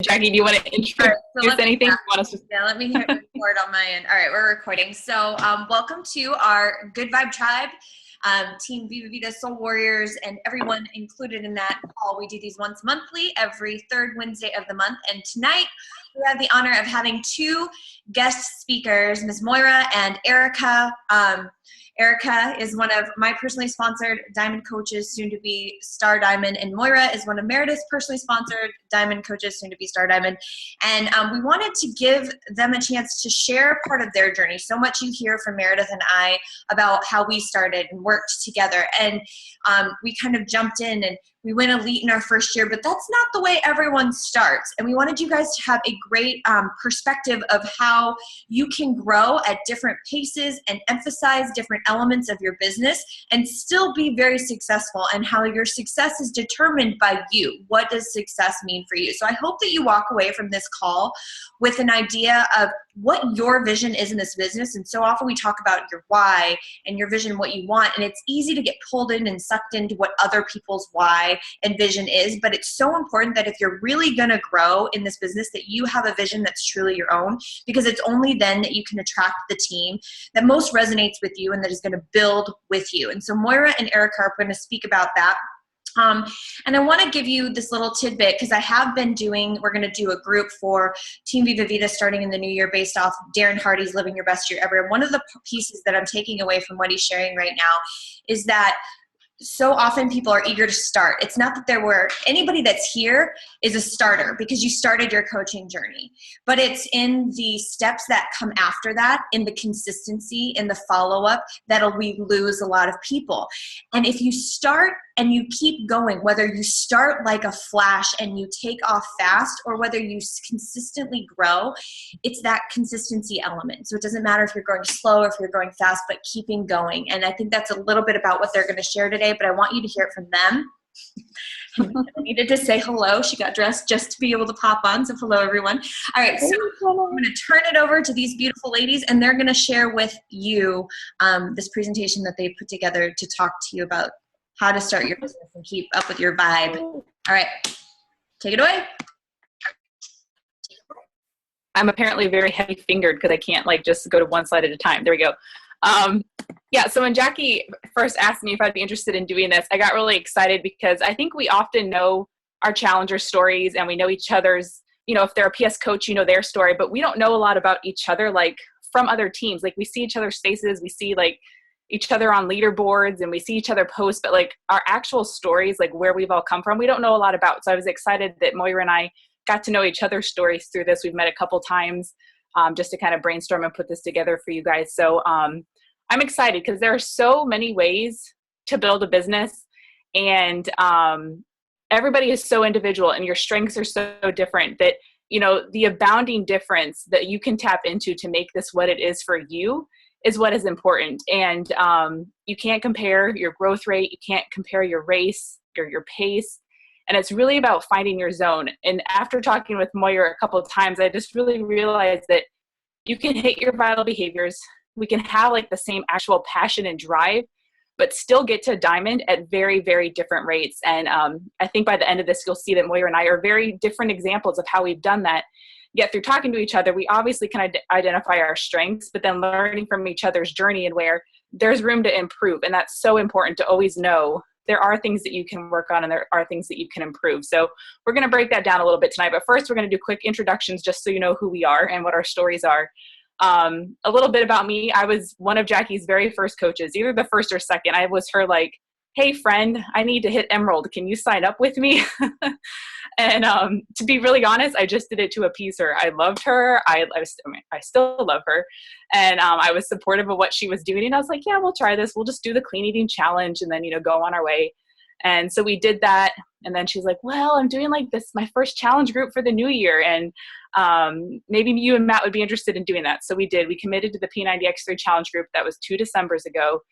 Jackie, do you want to All introduce right, so anything? You want us to... let me hit record on my end. All right, we're recording. So welcome to our Good Vibe Tribe, Team Viva Vida Soul Warriors, and everyone included in that call. We do these once monthly, every third Wednesday of the month. And tonight, we have the honor of having two guest speakers, Ms. Moira and Erica. Erica is one of my personally sponsored Diamond coaches, soon to be Star Diamond, and Moira is one of Meredith's personally sponsored Diamond coaches, soon to be Star Diamond. And we wanted to give them a chance to share part of their journey. So much you hear from Meredith and I about how we started and worked together. And we kind of jumped in and we went elite in our first year, but that's not the way everyone starts. And we wanted you guys to have a great perspective of how you can grow at different paces and emphasize different elements of your business and still be very successful, and how your success is determined by you. What does success mean for you? So I hope that you walk away from this call with an idea of what your vision is in this business. And so often we talk about your why and your vision, what you want, and it's easy to get pulled in and sucked into what other people's why and vision is. But it's so important that if you're really going to grow in this business, that you have a vision that's truly your own, because it's only then that you can attract the team that most resonates with you and that is going to build with you. And so Moira and Erica are going to speak about that. And I want to give you this little tidbit because I have been we're going to do a group for Team Viva Vida starting in the new year based off Darren Hardy's Living Your Best Year Ever. And one of the pieces that I'm taking away from what he's sharing right now is that so often people are eager to start. It's not that anybody that's here is a starter because you started your coaching journey, but it's in the steps that come after that, in the consistency, in the follow-up, we lose a lot of people. And if you start and you keep going, whether you start like a flash and you take off fast, or whether you consistently grow, it's that consistency element. So it doesn't matter if you're going slow or if you're going fast, but keeping going. And I think that's a little bit about what they're going to share today, but I want you to hear it from them. I needed to say hello. She got dressed just to be able to pop on. So hello, everyone. All right, so I'm going to turn it over to these beautiful ladies, and they're going to share with you this presentation that they put together to talk to you about how to start your business and keep up with your vibe. All right, take it away. I'm apparently very heavy-fingered because I can't just go to one slide at a time. There we go. Yeah, so when Jackie first asked me if I'd be interested in doing this, I got really excited because I think we often know our challenger stories and we know each other's, if they're a PS coach, their story, but we don't know a lot about each other, from other teams. We see each other's faces, we see each other on leaderboards, and we see each other post, but our actual stories, where we've all come from, we don't know a lot about. So I was excited that Moira and I got to know each other's stories through this. We've met a couple times just to kind of brainstorm and put this together for you guys. So I'm excited because there are so many ways to build a business, and everybody is so individual and your strengths are so different that, the abounding difference that you can tap into to make this what it is for you is what is important. And you can't compare your growth rate. You can't compare your race or your pace. And it's really about finding your zone. And after talking with Moira a couple of times, I just really realized that you can hit your vital behaviors. We can have the same actual passion and drive, but still get to diamond at very, very different rates. And I think by the end of this, you'll see that Moira and I are very different examples of how we've done that. Yet through talking to each other, we obviously can identify our strengths, but then learning from each other's journey and where there's room to improve. And that's so important to always know there are things that you can work on and there are things that you can improve. So we're going to break that down a little bit tonight. But first, we're going to do quick introductions just so you know who we are and what our stories are. A little bit about me. I was one of Jackie's very first coaches, either the first or second. I was her hey friend, I need to hit Emerald. Can you sign up with me? And to be really honest, I just did it to appease her. I loved her. I still love her. And I was supportive of what she was doing. And I was like, yeah, we'll try this. We'll just do the clean eating challenge and then, go on our way. And so we did that. And then she's like, well, I'm doing this, my first challenge group for the new year. And maybe you and Matt would be interested in doing that. So we did. We committed to the P90X3 challenge group. That was 2 Decembers ago.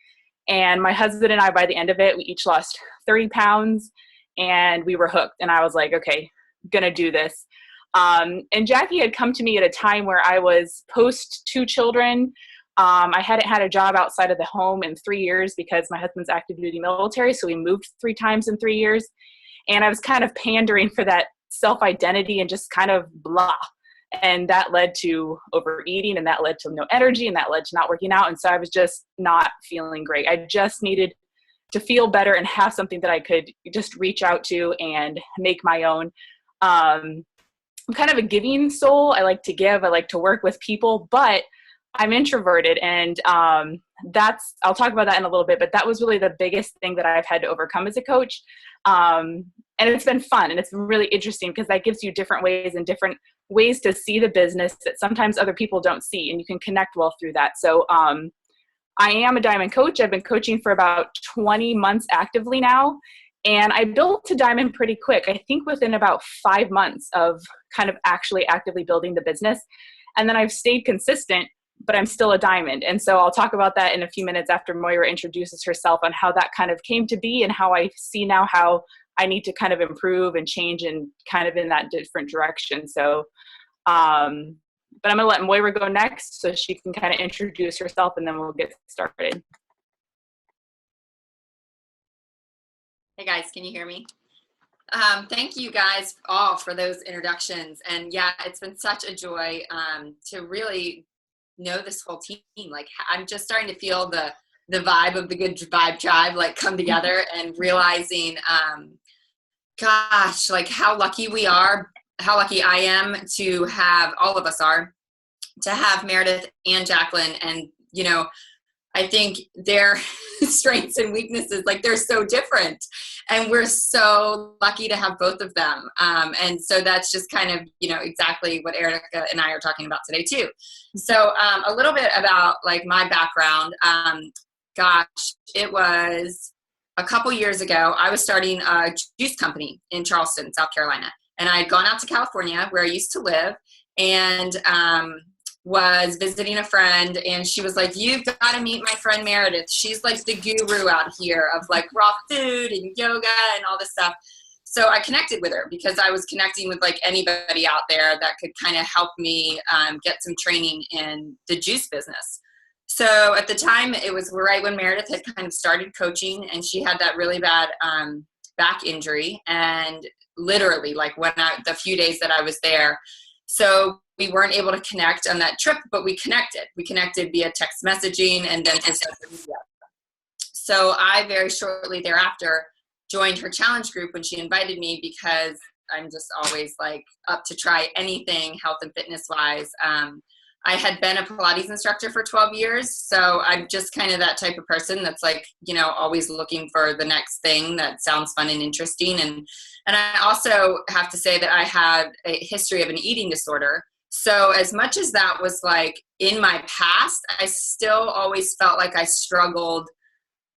And my husband and I, by the end of it, we each lost 30 pounds and we were hooked. And I was like, okay, gonna do this. And Jackie had come to me at a time where I was post 2 children. I hadn't had a job outside of the home in 3 years because my husband's active duty military. So we moved 3 times in 3 years. And I was kind of pandering for that self-identity and just kind of blah. And that led to overeating, and that led to no energy, and that led to not working out. And so I was just not feeling great. I just needed to feel better and have something that I could just reach out to and make my own. I'm kind of a giving soul. I like to give. I like to work with people, but I'm introverted, and I'll talk about that in a little bit, but that was really the biggest thing that I've had to overcome as a coach. And it's been fun, and it's been really interesting because that gives you different ways to see the business that sometimes other people don't see, and you can connect well through that. So I am a Diamond coach. I've been coaching for about 20 months actively now, and I built to Diamond pretty quick. I think within about 5 months of kind of actually actively building the business. And then I've stayed consistent, but I'm still a Diamond. And so I'll talk about that in a few minutes after Moira introduces herself on how that kind of came to be and how I see now how I need to kind of improve and change and kind of in that different direction. So, but I'm going to let Moira go next so she can kind of introduce herself, and then we'll get started. Hey guys, can you hear me? Thank you guys all for those introductions. And yeah, it's been such a joy to really know this whole team. Like, I'm just starting to feel the vibe of the Good Vibe Tribe like come together, and realizing, gosh, like how lucky we are, how lucky I am to have, all of us are, to have Meredith and Jacqueline. And, you know, I think their strengths and weaknesses, like they're so different, and we're so lucky to have both of them. And so that's just kind of, you know, exactly what Erica and I are talking about today too. So a little bit about like my background. Gosh, it was a couple years ago. I was starting a juice company in Charleston, South Carolina. And I had gone out to California where I used to live, and was visiting a friend, and she was like, "You've got to meet my friend Meredith. She's like the guru out here of like raw food and yoga and all this stuff." So I connected with her because I was connecting with like anybody out there that could kind of help me get some training in the juice business. So at the time, it was right when Meredith had kind of started coaching, and she had that really bad back injury, and literally like the few days that I was there. So we weren't able to connect on that trip, but we connected. We connected via text messaging and then through social media. So I very shortly thereafter joined her challenge group when she invited me, because I'm just always like up to try anything health and fitness wise. I had been a Pilates instructor for 12 years. So I'm just kind of that type of person that's like, you know, always looking for the next thing that sounds fun and interesting. And I also have to say that I had a history of an eating disorder. So as much as that was like in my past, I still always felt like I struggled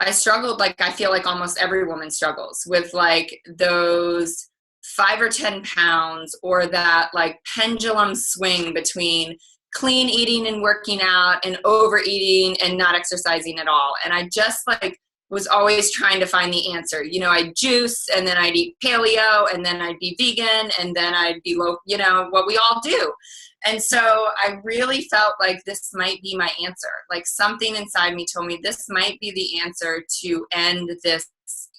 like I feel like almost every woman struggles with like those 5 or 10 pounds, or that like pendulum swing between clean eating and working out, and overeating and not exercising at all. And I just like was always trying to find the answer. You know, I'd juice, and then I'd eat paleo, and then I'd be vegan, and then I'd be low, you know, what we all do. And so I really felt like this might be my answer. Like something inside me told me this might be the answer to end this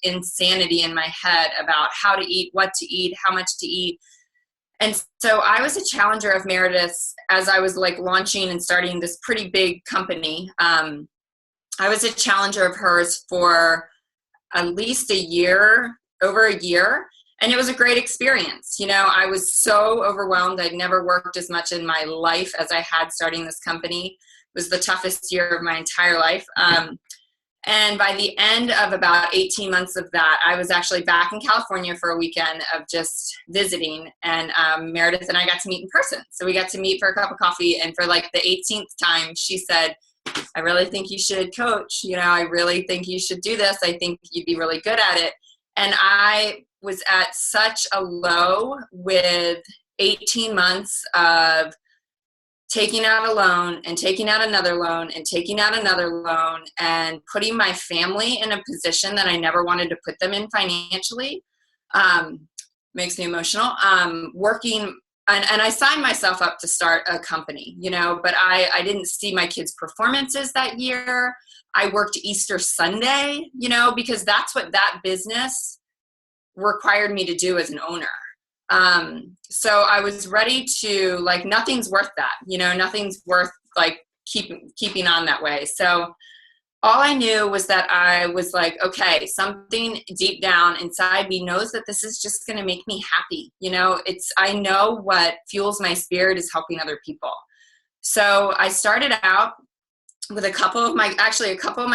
insanity in my head about how to eat, what to eat, how much to eat. And so I was a challenger of Meredith's as I was like launching and starting this pretty big company. I was a challenger of hers for at least over a year. And it was a great experience. You know, I was so overwhelmed. I'd never worked as much in my life as I had starting this company. It was the toughest year of my entire life. And by the end of about 18 months of that, I was actually back in California for a weekend of just visiting. And Meredith and I got to meet in person. So we got to meet for a cup of coffee. And for like the 18th time, she said, "I really think you should coach. You know, I really think you should do this. I think you'd be really good at it." And I was at such a low with 18 months of taking out a loan and taking out another loan and taking out another loan, and putting my family in a position that I never wanted to put them in financially. Makes me emotional. Working, and I signed myself up to start a company, you know, but I didn't see my kids' performances that year. I worked Easter Sunday, you know, because that's what that business required me to do as an owner. So I was ready to, like, nothing's worth that, you know, nothing's worth like keeping on that way. So all I knew was that I was like, okay, something deep down inside me knows that this is just going to make me happy. You know, I know what fuels my spirit is helping other people. So I started out with a couple of my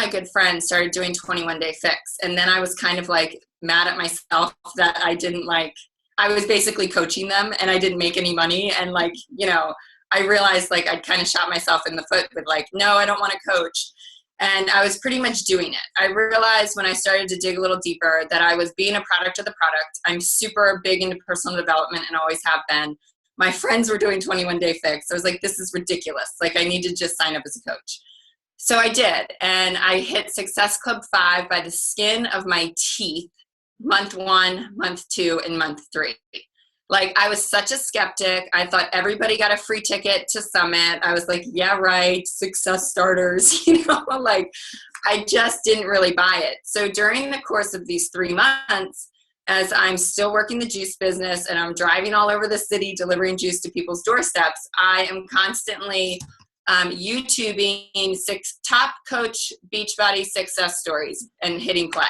good friends started doing 21 Day Fix. And then I was kind of like mad at myself that I was basically coaching them and I didn't make any money. And like, you know, I realized like I'd kind of shot myself in the foot with like, no, I don't want to coach. And I was pretty much doing it. I realized when I started to dig a little deeper that I was being a product of the product. I'm super big into personal development and always have been. My friends were doing 21 Day Fix. I was like, this is ridiculous. Like, I need to just sign up as a coach. So I did. And I hit Success Club 5 by the skin of my teeth, month 1, month 2, and month 3. Like, I was such a skeptic. I thought everybody got a free ticket to Summit. I was like, yeah, right, success starters, you know, like I just didn't really buy it. So during the course of these 3 months, as I'm still working the juice business and I'm driving all over the city delivering juice to people's doorsteps, I am constantly YouTubing 6 top coach Beachbody success stories and hitting play.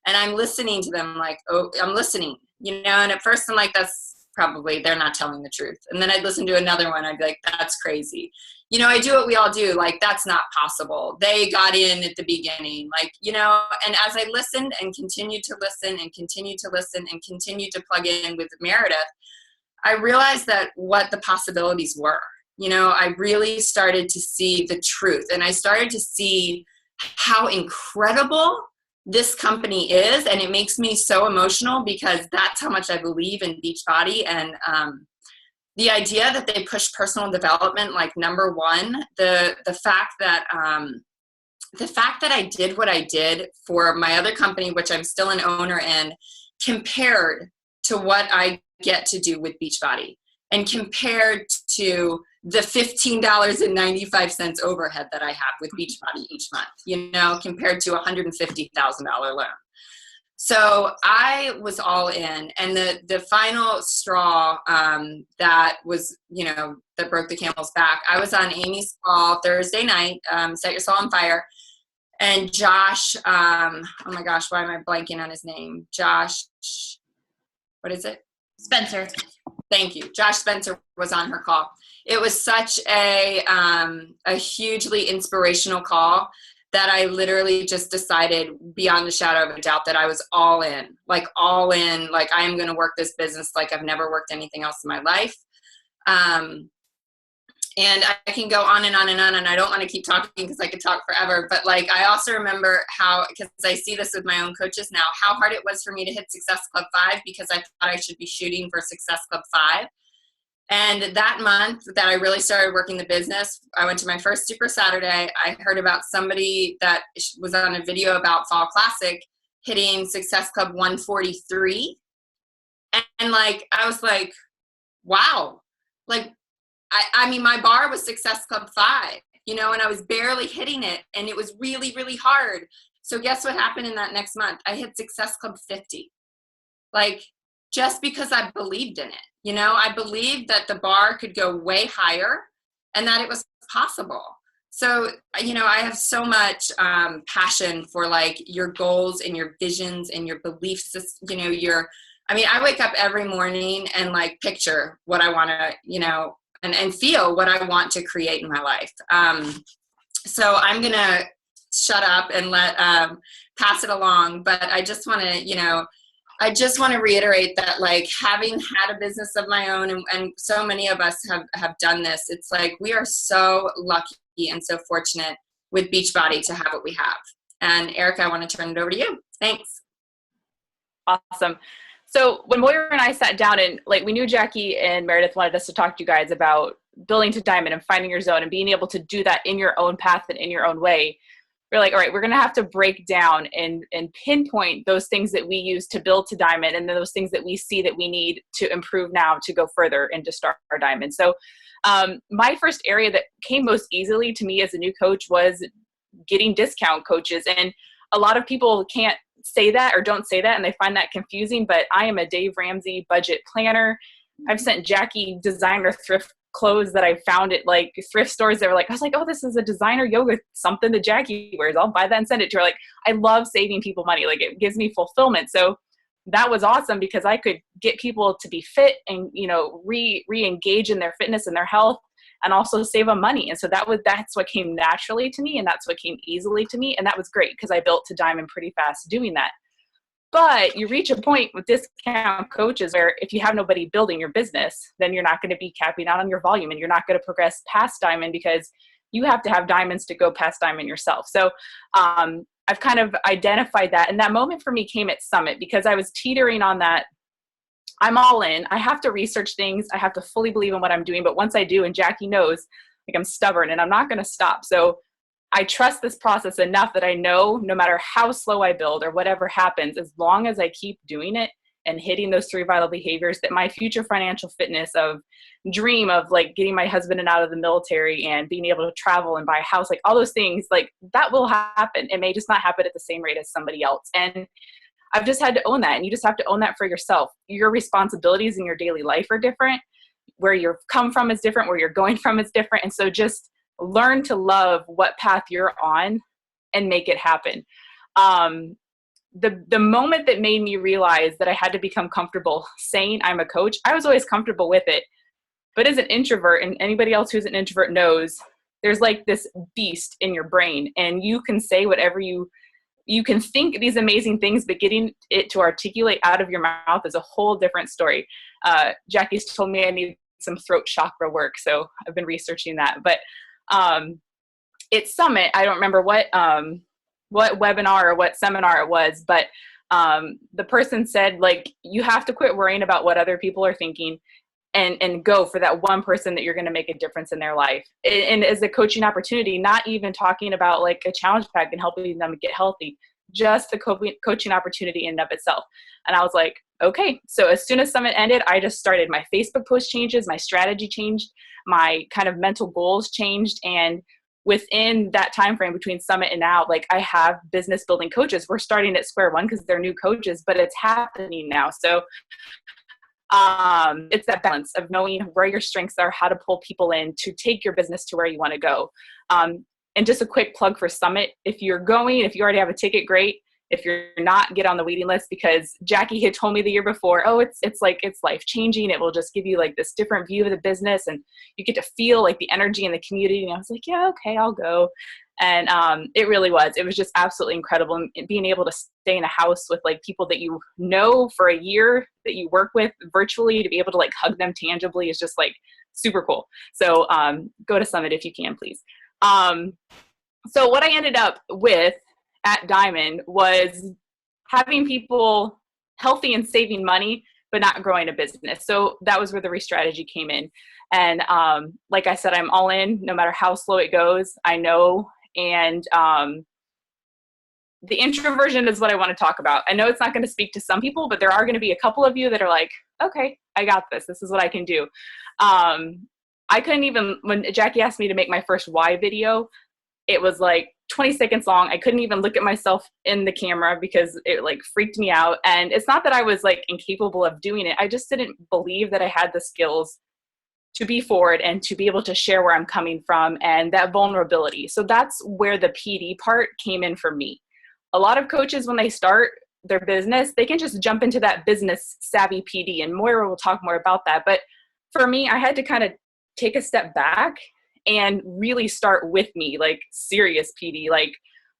And I'm listening to them like, oh, I'm listening, you know, and at first I'm like, that's probably, they're not telling the truth. And then I'd listen to another one. I'd be like, that's crazy. You know, I do what we all do. Like, that's not possible. They got in at the beginning, like, you know, and as I listened and continued to listen and continued to listen and continued to plug in with Meredith, I realized that what the possibilities were. You know, I really started to see the truth and I started to see how incredible this company is. And it makes me so emotional because that's how much I believe in Beachbody. And the idea that they push personal development, like number one, the fact that I did what I did for my other company, which I'm still an owner in, compared to what I get to do with Beachbody and compared to the $15.95 overhead that I have with Beachbody each month, you know, compared to a $150,000 loan. So I was all in. And the final straw that was, you know, that broke the camel's back, I was on Amy's call Thursday night, Set Your Soul on Fire. And Josh, oh my gosh, why am I blanking on his name? Josh, what is it? Spencer. Thank you. Josh Spencer was on her call. It was such a hugely inspirational call that I literally just decided beyond a shadow of a doubt that I was all in, like I am going to work this business like I've never worked anything else in my life. And I can go on and on and on, and I don't want to keep talking because I could talk forever. But like, I also remember how, because I see this with my own coaches now, how hard it was for me to hit Success Club 5 because I thought I should be shooting for Success Club 5. And that month that I really started working the business, I went to my first Super Saturday. I heard about somebody that was on a video about Fall Classic hitting Success Club 143. And like, I was like, wow. Like, I mean, my bar was Success Club 5, you know, and I was barely hitting it. And it was really, really hard. So guess what happened in that next month? I hit Success Club 50. Like, just because I believed in it. You know, I believed that the bar could go way higher and that it was possible. So, you know, I have so much passion for like your goals and your visions and your belief system, you know, I wake up every morning and like picture what I want to, you know, and feel what I want to create in my life. So I'm going to shut up and let pass it along. But I just want to, you know, reiterate that like having had a business of my own and so many of us have done this, it's like we are so lucky and so fortunate with Beachbody to have what we have. And Erica, I want to turn it over to you. Thanks. Awesome. So when Moira and I sat down and like we knew Jackie and Meredith wanted us to talk to you guys about building to diamond and finding your zone and being able to do that in your own path and in your own way, we're like, all right, we're going to have to break down and pinpoint those things that we use to build to diamond and then those things that we see that we need to improve now to go further and to start our diamond. So my first area that came most easily to me as a new coach was getting discount coaches. And a lot of people can't say that or don't say that, and they find that confusing, but I am a Dave Ramsey budget planner. I've sent Jackie designer thrift clothes that I found at like thrift stores that were like, I was like, oh, this is a designer yoga, something that Jackie wears. I'll buy that and send it to her. Like, I love saving people money. Like, it gives me fulfillment. So that was awesome because I could get people to be fit and, you know, re-engage in their fitness and their health, and also save them money. And so that's what came naturally to me, and that's what came easily to me. And that was great because I built to diamond pretty fast doing that. But you reach a point with discount coaches where if you have nobody building your business, then you're not going to be capping out on your volume, and you're not going to progress past diamond because you have to have diamonds to go past diamond yourself. So I've kind of identified that. And that moment for me came at Summit because I was teetering on that. I'm all in. I have to research things. I have to fully believe in what I'm doing. But once I do, and Jackie knows, like, I'm stubborn and I'm not going to stop. So I trust this process enough that I know no matter how slow I build or whatever happens, as long as I keep doing it and hitting those 3 vital behaviors, that my future financial fitness of dream of like getting my husband and out of the military and being able to travel and buy a house, like all those things, like that will happen. It may just not happen at the same rate as somebody else. And I've just had to own that. And you just have to own that for yourself. Your responsibilities in your daily life are different. Where you've come from is different. Where you're going from is different. And so just learn to love what path you're on and make it happen. The moment that made me realize that I had to become comfortable saying I'm a coach, I was always comfortable with it. But as an introvert, and anybody else who's an introvert knows, there's like this beast in your brain, and you can say whatever you can think these amazing things, but getting it to articulate out of your mouth is a whole different story. Jackie's told me I need some throat chakra work, so I've been researching that. But at Summit, I don't remember what webinar or what seminar it was, but the person said, like, you have to quit worrying about what other people are thinking and go for that one person that you're going to make a difference in their life. And as a coaching opportunity, not even talking about like a challenge pack and helping them get healthy, just the coaching opportunity in and of itself. And I was like, okay. So as soon as Summit ended, I just started my Facebook post changes, my strategy changed, my kind of mental goals changed. And within that time frame between Summit and now, like, I have business building coaches. We're starting at square one because they're new coaches, but it's happening now. So it's that balance of knowing where your strengths are, how to pull people in to take your business to where you want to go. And just a quick plug for Summit. If you already have a ticket, great. If you're not, get on the waiting list, because Jackie had told me the year before, oh, it's life changing. It will just give you like this different view of the business, and you get to feel like the energy in the community. And I was like, yeah, okay, I'll go. And it really was. It was just absolutely incredible. And being able to stay in a house with like people that you know for a year, that you work with virtually, to be able to like hug them tangibly is just like super cool. So go to Summit if you can, please. So what I ended up with at Diamond was having people healthy and saving money, but not growing a business. So that was where the re-strategy came in. And like I said, I'm all in no matter how slow it goes. I know. And the introversion is what I want to talk about. I know it's not going to speak to some people, but there are going to be a couple of you that are like, okay, I got this. This is what I can do. I couldn't even, when Jackie asked me to make my first why video, it was like 20 seconds long. I couldn't even look at myself in the camera because it like freaked me out. And it's not that I was like incapable of doing it. I just didn't believe that I had the skills to be forward and to be able to share where I'm coming from and that vulnerability. So that's where the PD part came in for me. A lot of coaches, when they start their business, they can just jump into that business savvy PD, and Moira will talk more about that. But for me, I had to kind of take a step back and really start with me, like serious PD, like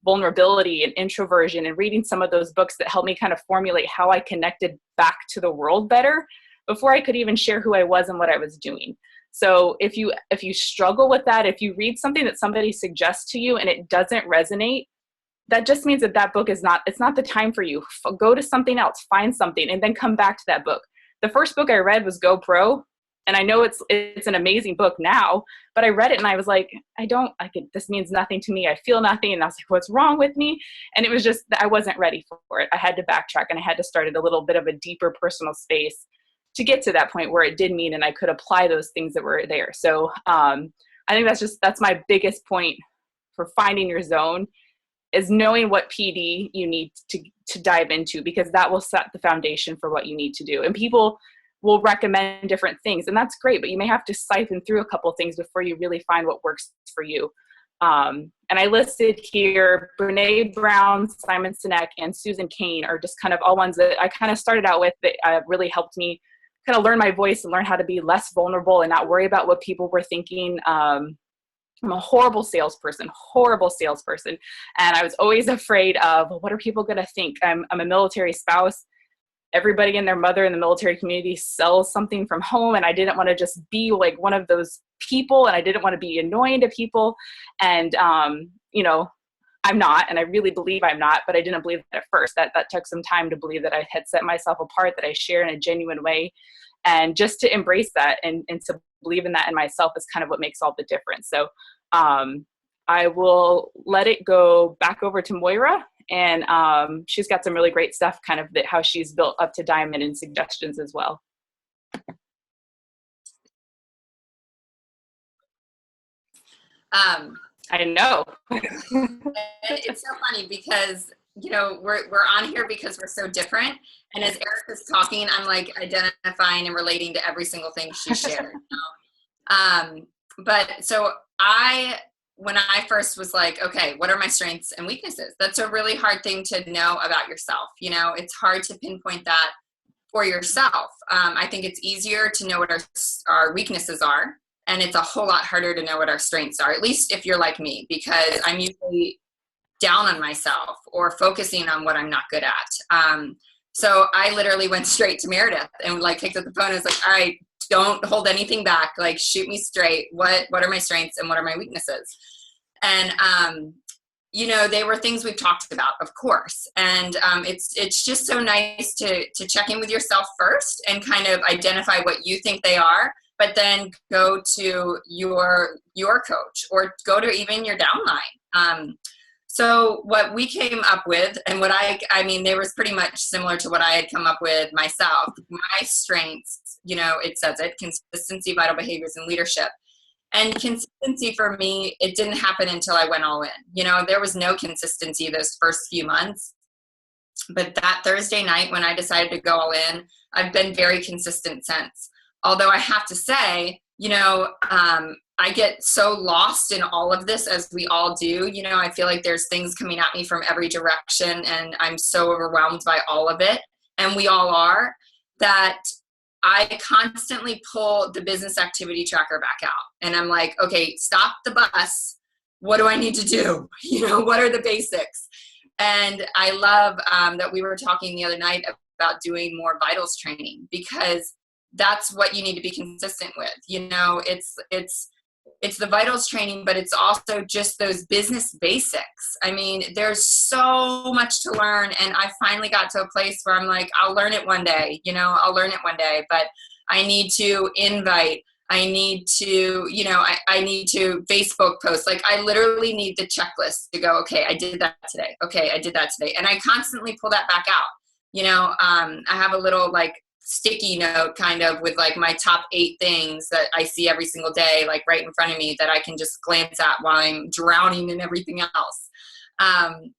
vulnerability and introversion, and reading some of those books that helped me kind of formulate how I connected back to the world better before I could even share who I was and what I was doing. So if you struggle with that, if you read something that somebody suggests to you and it doesn't resonate, that just means that book it's not the time for you. Go to something else, find something, and then come back to that book. The first book I read was Go Pro. And I know it's an amazing book now, but I read it and I was like, this means nothing to me. I feel nothing. And I was like, what's wrong with me? And it was just that I wasn't ready for it. I had to backtrack, and I had to start at a little bit of a deeper personal space to get to that point where it did mean, and I could apply those things that were there. So I think that's my biggest point for finding your zone, is knowing what PD you need to dive into, because that will set the foundation for what you need to do. And people will recommend different things, and that's great, but you may have to siphon through a couple of things before you really find what works for you. And I listed here, Brene Brown, Simon Sinek, and Susan Cain are just kind of all ones that I kind of started out with that really helped me kind of learn my voice and learn how to be less vulnerable and not worry about what people were thinking. I'm a horrible salesperson. And I was always afraid of, well, what are people going to think? I'm a military spouse. Everybody and their mother in the military community sells something from home. And I didn't want to just be like one of those people. And I didn't want to be annoying to people. And, I'm not, and I really believe I'm not, but I didn't believe that at first. That took some time to believe that I had set myself apart, that I share in a genuine way. And just to embrace that and to believe in that in myself is kind of what makes all the difference. So I will let it go back over to Moira, and she's got some really great stuff, kind of how she's built up to Diamond and suggestions as well. I know. It's so funny because, we're on here because we're so different. And as Erica's talking, I'm like identifying and relating to every single thing she shared. But so when I first was like, okay, what are my strengths and weaknesses? That's a really hard thing to know about yourself. It's hard to pinpoint that for yourself. I think it's easier to know what our weaknesses are. And it's a whole lot harder to know what our strengths are, at least if you're like me, because I'm usually down on myself or focusing on what I'm not good at. So I literally went straight to Meredith and picked up the phone and was like, all right, don't hold anything back. Shoot me straight. What are my strengths and what are my weaknesses? And, they were things we've talked about, of course. And it's just so nice to check in with yourself first and kind of identify what you think they are, but then go to your coach or go to even your downline. So what we came up with, and what they was pretty much similar to what I had come up with myself. My strengths, it says it, consistency, vital behaviors, and leadership. And consistency for me, it didn't happen until I went all in. There was no consistency those first few months. But that Thursday night when I decided to go all in, I've been very consistent since. Although I have to say, I get so lost in all of this, as we all do. I feel like there's things coming at me from every direction, and I'm so overwhelmed by all of it. And we all are, that I constantly pull the business activity tracker back out. And I'm like, okay, stop the bus. What do I need to do? What are the basics? And I love that we were talking the other night about doing more vitals training, because that's what you need to be consistent with. It's the vitals training, but it's also just those business basics. I mean, there's so much to learn. And I finally got to a place where I'm like, I'll learn it one day, but I need to invite, I need to, I need to Facebook post. I literally need the checklist to go, okay, I did that today. Okay, I did that today. And I constantly pull that back out. I have a little sticky note kind of with my top 8 things that I see every single day, right in front of me, that I can just glance at while I'm drowning in everything else.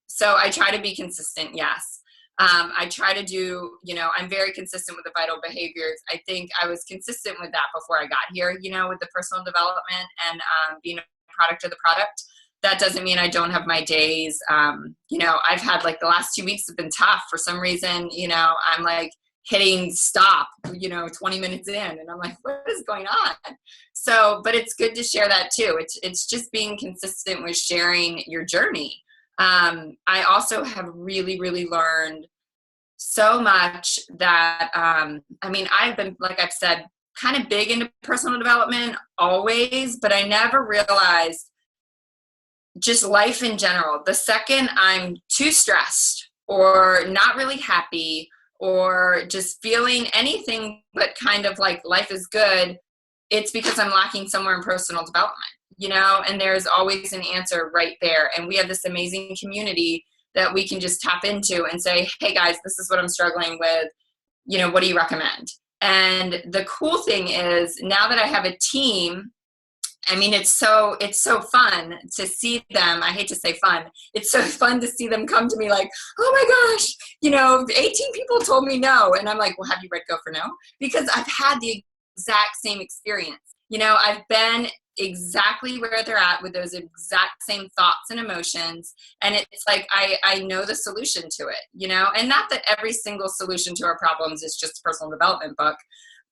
So I try to be consistent. Yes. I try to do, I'm very consistent with the vital behaviors. I think I was consistent with that before I got here, with the personal development and being a product of the product. That doesn't mean I don't have my days. I've had the last 2 weeks have been tough for some reason. I'm hitting stop, 20 minutes in, and I'm like, what is going on? So, but it's good to share that too. It's just being consistent with sharing your journey. I also have really, really learned so much that, I've been, like I've said, kind of big into personal development always, but I never realized just life in general. The second I'm too stressed or not really happy or just feeling anything but kind of life is good, it's because I'm lacking somewhere in personal development, and there's always an answer right there. And we have this amazing community that we can just tap into and say, hey guys, this is what I'm struggling with. What do you recommend? And the cool thing is, now that I have a team I mean, it's so fun to see them. I hate to say fun. It's so fun to see them come to me like, oh my gosh, 18 people told me no. And I'm like, well, have you read Go for No? Because I've had the exact same experience. I've been exactly where they're at with those exact same thoughts and emotions. And it's like, I know the solution to it, and not that every single solution to our problems is just a personal development book,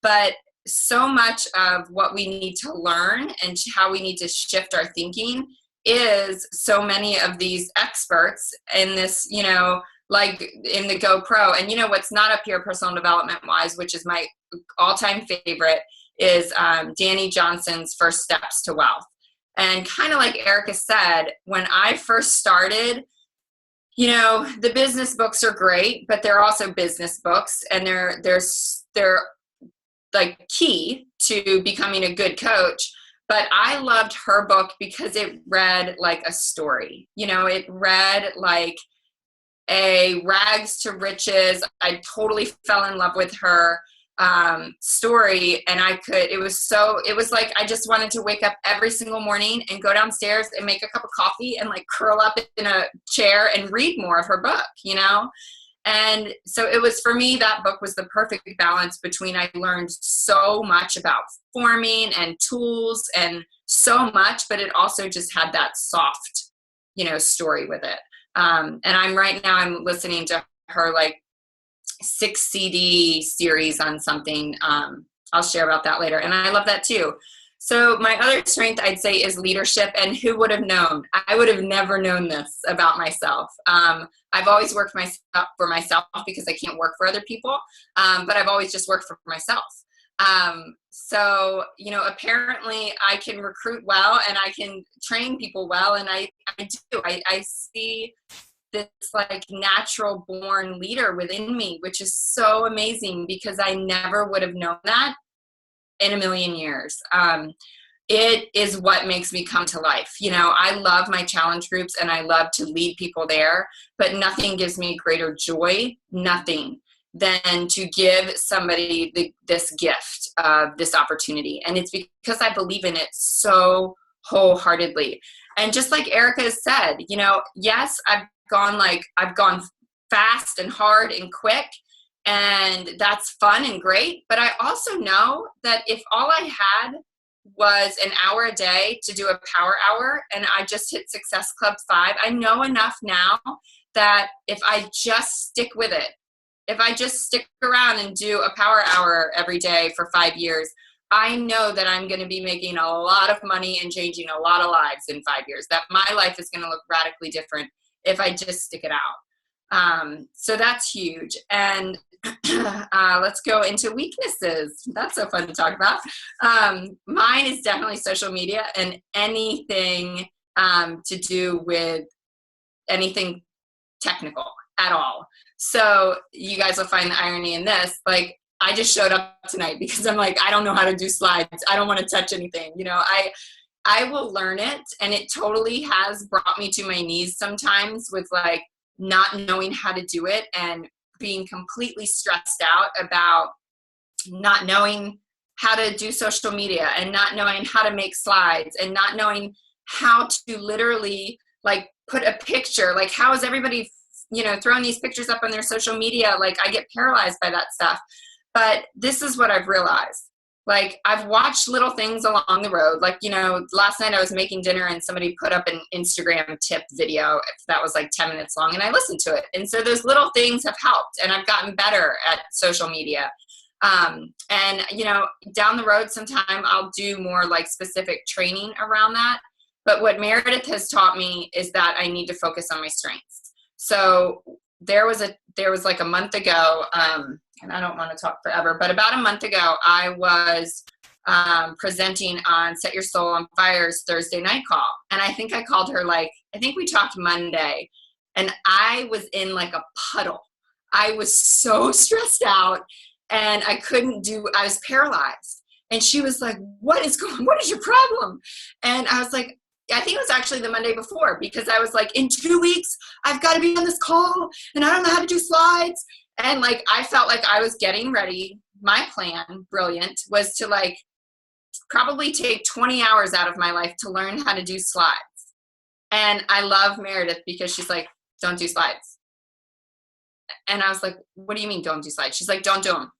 but so much of what we need to learn and how we need to shift our thinking is so many of these experts in this, like in the GoPro. And what's not up here personal development wise, which is my all-time favorite, is Danny Johnson's First Steps to Wealth. And kind of like Erica said, when I first started, the business books are great, but they're also business books, and they're like key to becoming a good coach. But I loved her book because it read like a story. It read like a rags to riches. I totally fell in love with her story. And it was like, I just wanted to wake up every single morning and go downstairs and make a cup of coffee and like curl up in a chair and read more of her book, And so it was, for me, that book was the perfect balance between, I learned so much about forming and tools and so much, but it also just had that soft, story with it. And I'm listening to her like 6 CD series on something. I'll share about that later. And I love that too. So my other strength, I'd say, is leadership. And who would have known? I would have never known this about myself. I've always worked for myself because I can't work for other people. But I've always just worked for myself. So, apparently I can recruit well and I can train people well. And I do. I see this like natural born leader within me, which is so amazing because I never would have known that in a million years. It is what makes me come to life. I love my challenge groups and I love to lead people there, but nothing gives me greater joy, nothing, than to give somebody this gift of this opportunity. And it's because I believe in it so wholeheartedly. And just like Erica has said, yes, I've gone fast and hard and quick, and that's fun and great. But I also know that if all I had was an hour a day to do a power hour and I just hit Success Club 5, I know enough now that if I just stick with it, if I just stick around and do a power hour every day for 5 years, I know that I'm going to be making a lot of money and changing a lot of lives in 5 years, that my life is going to look radically different if I just stick it out. So that's huge. And let's go into weaknesses. That's so fun to talk about. Mine is definitely social media and anything to do with anything technical at all. So you guys will find the irony in this. Like, I just showed up tonight because I'm like, I don't know how to do slides. I don't want to touch anything. I will learn it, and it totally has brought me to my knees sometimes with like not knowing how to do it and being completely stressed out about not knowing how to do social media and not knowing how to make slides and not knowing how to literally like put a picture. Like, how is everybody, throwing these pictures up on their social media? Like, I get paralyzed by that stuff. But this is what I've realized. Like, I've watched little things along the road. Like, last night I was making dinner and somebody put up an Instagram tip video that was like 10 minutes long, and I listened to it. And so those little things have helped, and I've gotten better at social media. And, down the road sometime I'll do more like specific training around that. But what Meredith has taught me is that I need to focus on my strengths. So there was like a month ago, and I don't want to talk forever, but about a month ago, I was presenting on Set Your Soul on Fire's Thursday night call. And I think I called her I think we talked Monday, and I was in like a puddle. I was so stressed out, and I was paralyzed. And she was like, what is your problem? And I was like, I think it was actually the Monday before, because I was like, in 2 weeks, I've got to be on this call, and I don't know how to do slides. And like, I felt like I was getting ready. My plan, brilliant, was to like probably take 20 hours out of my life to learn how to do slides. And I love Meredith because she's like, don't do slides. And I was like, what do you mean don't do slides? She's like, don't do them.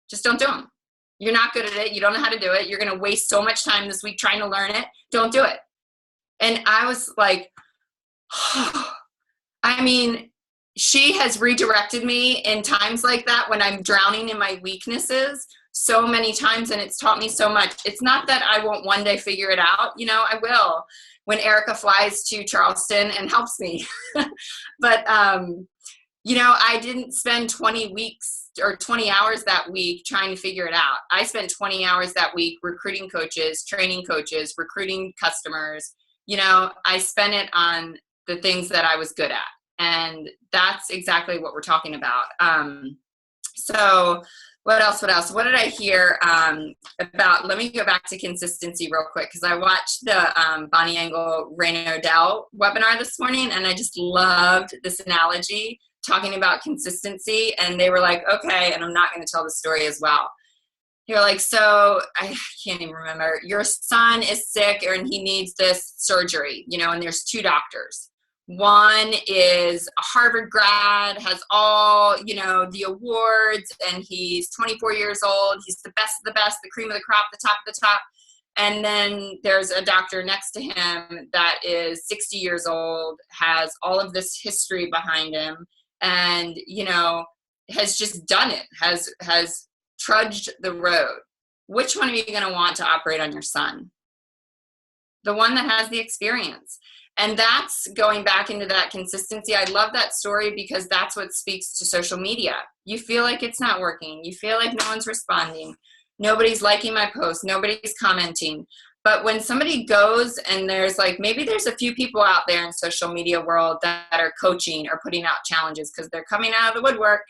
Just don't do them. You're not good at it. You don't know how to do it. You're going to waste so much time this week trying to learn it. Don't do it. And I was like, I mean, she has redirected me in times like that when I'm drowning in my weaknesses so many times, and it's taught me so much. It's not that I won't one day figure it out. You know, I will when Erica flies to Charleston and helps me. But, you know, I didn't spend 20 weeks or 20 hours that week trying to figure it out. I spent 20 hours that week recruiting coaches, training coaches, recruiting customers. You know, I spent it on the things that I was good at. And that's exactly what we're talking about. So what else? What did I hear about? Let me go back to consistency real quick, because I watched the Bonnie Engel, Raina O'Dell webinar this morning, and I just loved this analogy talking about consistency. And they were like, okay, and I'm not going to tell the story as well. You're like, so I can't even remember. Your son is sick and he needs this surgery, you know, and there's 2 doctors. One is a Harvard grad, has all, you know, the awards, and he's 24 years old. He's the best of the best, the cream of the crop, the top of the top. And then there's a doctor next to him that is 60 years old, has all of this history behind him, and, you know, has just done it, has trudged the road. Which one are you going to want to operate on your son? The one that has the experience. And that's going back into that consistency. I love that story because that's what speaks to social media. You feel like it's not working. You feel like no one's responding. Nobody's liking my post. Nobody's commenting. But when somebody goes and there's like, maybe there's a few people out there in social media world that are coaching or putting out challenges because they're coming out of the woodwork,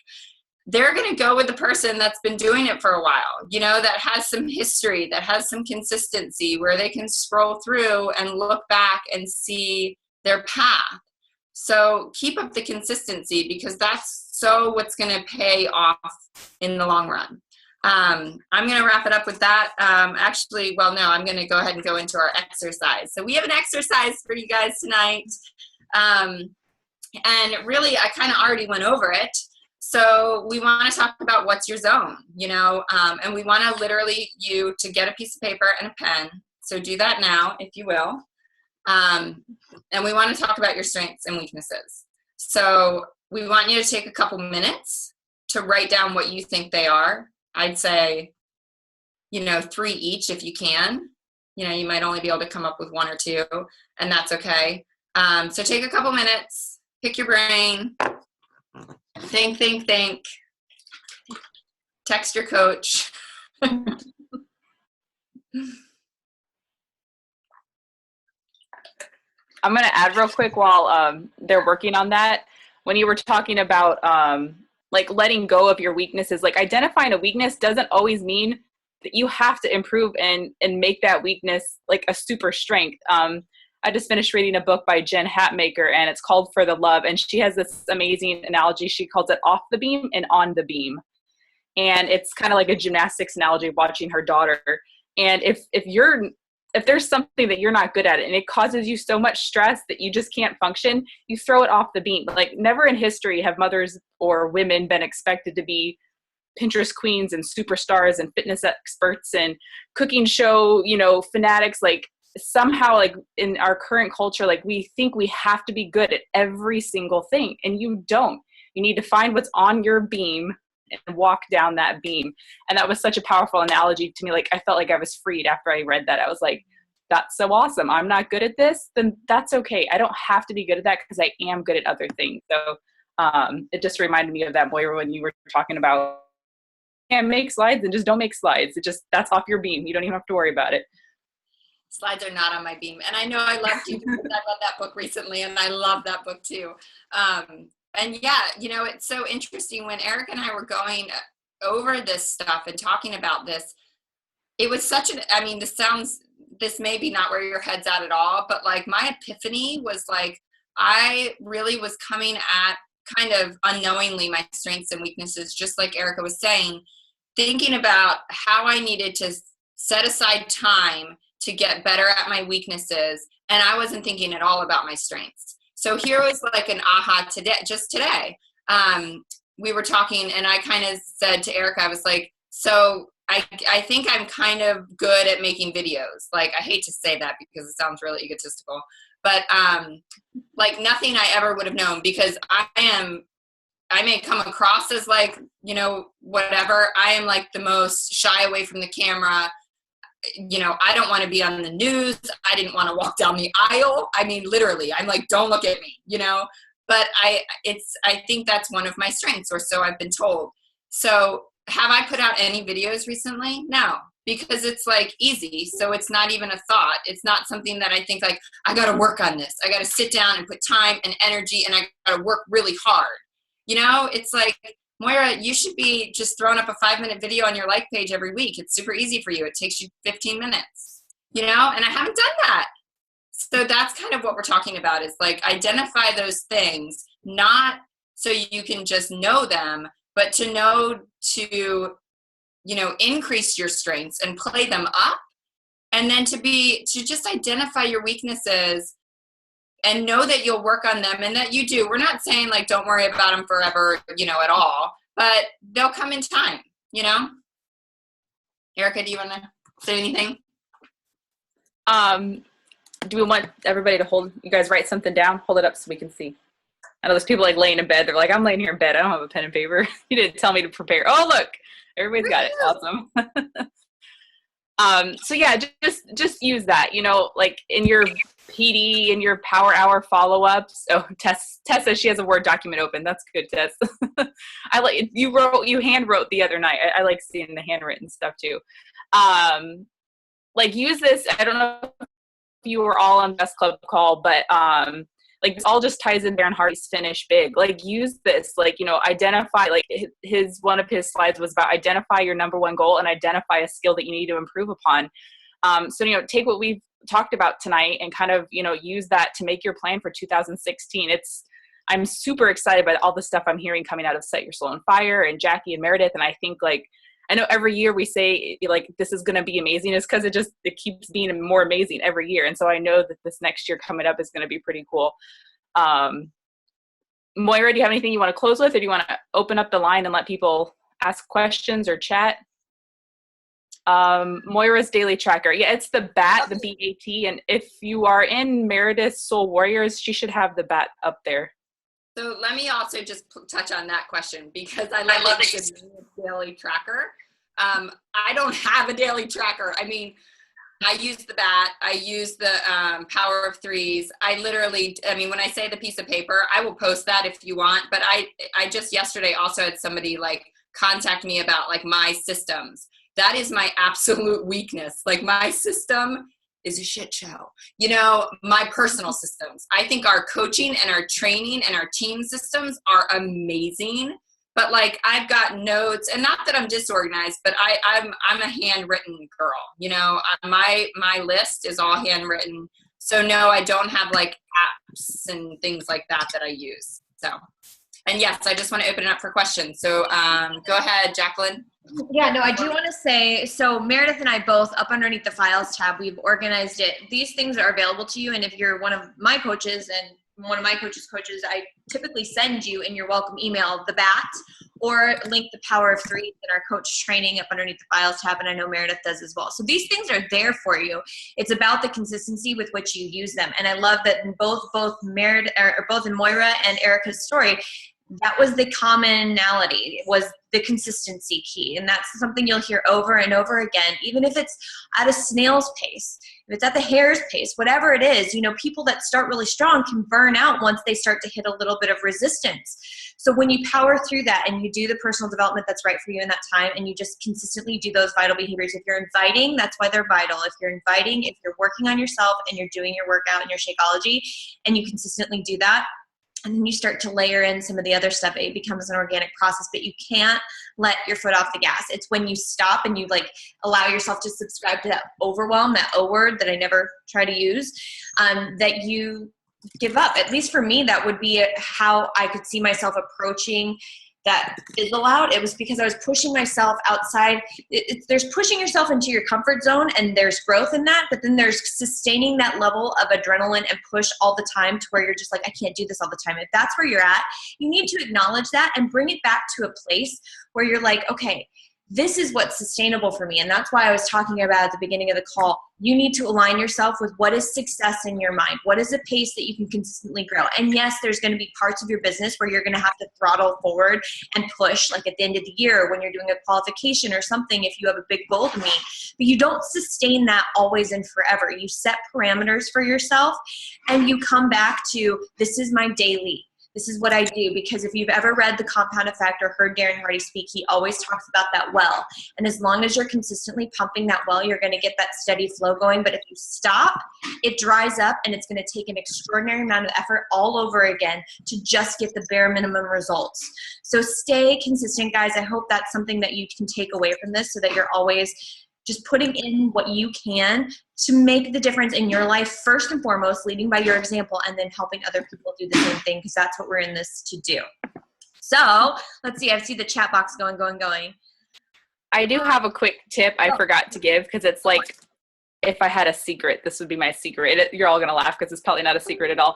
they're going to go with the person that's been doing it for a while, you know, that has some history, that has some consistency, where they can scroll through and look back and see their path. So keep up the consistency, because that's what's going to pay off in the long run. I'm going to wrap it up with that. Actually, well, no, I'm going to go ahead and go into our exercise. So we have an exercise for you guys tonight. And really, I kind of already went over it. So we want to talk about what's your zone, you know, and we want to literally you to get a piece of paper and a pen. So do that now, if you will. And we want to talk about your strengths and weaknesses. So we want you to take a couple minutes to write down what you think they are. I'd say, you know, 3 each if you can. You know, you might only be able to come up with 1 or 2, and that's okay. So take a couple minutes, pick your brain. Think. Text your coach. I'm going to add real quick while they're working on that. When you were talking about like letting go of your weaknesses, like identifying a weakness doesn't always mean that you have to improve and make that weakness like a super strength. I just finished reading a book by Jen Hatmaker, and it's called For the Love. And she has this amazing analogy. She calls it off the beam and on the beam. And it's kind of like a gymnastics analogy of watching her daughter. And if there's something that you're not good at and it causes you so much stress that you just can't function, you throw it off the beam. Like never in history have mothers or women been expected to be Pinterest queens and superstars and fitness experts and cooking show, you know, fanatics. Like somehow, like in our current culture, like we think we have to be good at every single thing, and you don't. You need to find what's on your beam and walk down that beam. And that was such a powerful analogy to me. Like I felt like I was freed after I read that. I was like, that's so awesome. I'm not good at this, then that's okay. I don't have to be good at that because I am good at other things. So it just reminded me of that, Moira, when you were talking about can't make slides and just don't make slides. It just, that's off your beam. You don't even have to worry about it. Slides are not on my beam. And I know I loved you because I read that book recently, and I love that book too. And yeah, you know, it's so interesting when Eric and I were going over this stuff and talking about this, it was such an, I mean, this may be not where your head's at all, but like my epiphany was like, I really was coming at kind of unknowingly my strengths and weaknesses, just like Erica was saying, thinking about how I needed to set aside time to get better at my weaknesses. And I wasn't thinking at all about my strengths. So here was like an aha today, just today. We were talking and I kind of said to Erica, I was like, so I think I'm kind of good at making videos. Like, I hate to say that because it sounds really egotistical, but like nothing I ever would have known, because I may come across as like, you know, whatever. I am like the most shy away from the camera. You know, I don't want to be on the news. I didn't want to walk down the aisle. I mean, literally, I'm like, don't look at me, you know, but I think that's one of my strengths, or so I've been told. So have I put out any videos recently? No, because it's like easy. So it's not even a thought. It's not something that I think like, I got to work on this. I got to sit down and put time and energy, and I got to work really hard. You know, it's like, Moira, you should be just throwing up a 5-minute video on your like page every week. It's super easy for you. It takes you 15 minutes, you know, and I haven't done that. So that's kind of what we're talking about, is like identify those things, not so you can just know them, but to know to, you know, increase your strengths and play them up. And then to just identify your weaknesses and know that you'll work on them, and that you do. We're not saying like, don't worry about them forever, you know, at all, but they'll come in time, you know? Erica, do you want to say anything? Do we want everybody to you guys write something down? Hold it up so we can see. I know there's people like laying in bed. They're like, I'm laying here in bed. I don't have a pen and paper. You didn't tell me to prepare. Oh, look, everybody's got it. Awesome. So yeah, just use that, you know, like in your PD, in your Power Hour follow-ups. Oh, Tess says she has a Word document open. That's good, Tess. I like, you hand wrote the other night. I like seeing the handwritten stuff too. Like use this. I don't know if you were all on Best Club call, but like this all just ties in Darren Hardy's Finish Big. Like use this, like, you know, identify, like one of his slides was about identify your number one goal and identify a skill that you need to improve upon. So, you know, take what we've talked about tonight and kind of, you know, use that to make your plan for 2016. I'm super excited by all the stuff I'm hearing coming out of Set Your Soul on Fire and Jackie and Meredith. And I think like, I know every year we say like, this is going to be amazing, is because it keeps being more amazing every year. And so I know that this next year coming up is going to be pretty cool. Moira, do you have anything you want to close with, or do you want to open up the line and let people ask questions or chat? Moira's daily tracker. Yeah, it's the BAT, the BAT. And if you are in Meredith's Soul Warriors, she should have the BAT up there. So let me also just touch on that question, because I love it. Daily tracker. I don't have a daily tracker. I mean, I use the BAT. I use the Power of Threes. I mean, when I say the piece of paper, I will post that if you want. But I just yesterday also had somebody like contact me about like my systems. That is my absolute weakness. Like my system is a shit show. You know, my personal systems. I think our coaching and our training and our team systems are amazing. But like I've got notes, and not that I'm disorganized, but I'm a handwritten girl. You know, my list is all handwritten. So no, I don't have like apps and things like that I use. So, and yes, I just want to open it up for questions. So go ahead, Jacqueline. Yeah, no, I do want to say, so Meredith and I both, up underneath the files tab, we've organized it. These things are available to you. And if you're one of my coaches and one of my coaches, I typically send you in your welcome email the BAT, or link the Power of Threes in our coach training up underneath the files tab. And I know Meredith does as well. So these things are there for you. It's about the consistency with which you use them. And I love that in both Meredith, or both in Moira and Erica's story, that was the commonality, was the consistency key. And that's something you'll hear over and over again, even if it's at a snail's pace, if it's at the hare's pace, whatever it is. You know, people that start really strong can burn out once they start to hit a little bit of resistance. So when you power through that and you do the personal development that's right for you in that time, and you just consistently do those vital behaviors, if you're inviting, that's why they're vital. If you're inviting, if you're working on yourself and you're doing your workout and your Shakeology, and you consistently do that, and then you start to layer in some of the other stuff, it becomes an organic process. But you can't let your foot off the gas. It's when you stop and you like allow yourself to subscribe to that overwhelm, that O word that I never try to use, that you give up. At least for me, that would be how I could see myself approaching that fizzle out, it was because I was pushing myself outside. There's pushing yourself into your comfort zone, and there's growth in that, but then there's sustaining that level of adrenaline and push all the time to where you're just like, I can't do this all the time. If that's where you're at, you need to acknowledge that and bring it back to a place where you're like, okay, this is what's sustainable for me. And that's why I was talking about at the beginning of the call, you need to align yourself with what is success in your mind. What is a pace that you can consistently grow? And yes, there's going to be parts of your business where you're going to have to throttle forward and push, like at the end of the year when you're doing a qualification or something, if you have a big goal to meet. But you don't sustain that always and forever. You set parameters for yourself and you come back to, this is my daily. This is what I do, because if you've ever read The Compound Effect or heard Darren Hardy speak, he always talks about that well. And as long as you're consistently pumping that well, you're going to get that steady flow going. But if you stop, it dries up, and it's going to take an extraordinary amount of effort all over again to just get the bare minimum results. So stay consistent, guys. I hope that's something that you can take away from this, so that you're always just putting in what you can to make the difference in your life, first and foremost, leading by your example, and then helping other people do the same thing, because that's what we're in this to do. So let's see. I see the chat box going. I do have a quick tip I forgot to give, because it's like, if I had a secret, this would be my secret. You're all going to laugh because it's probably not a secret at all.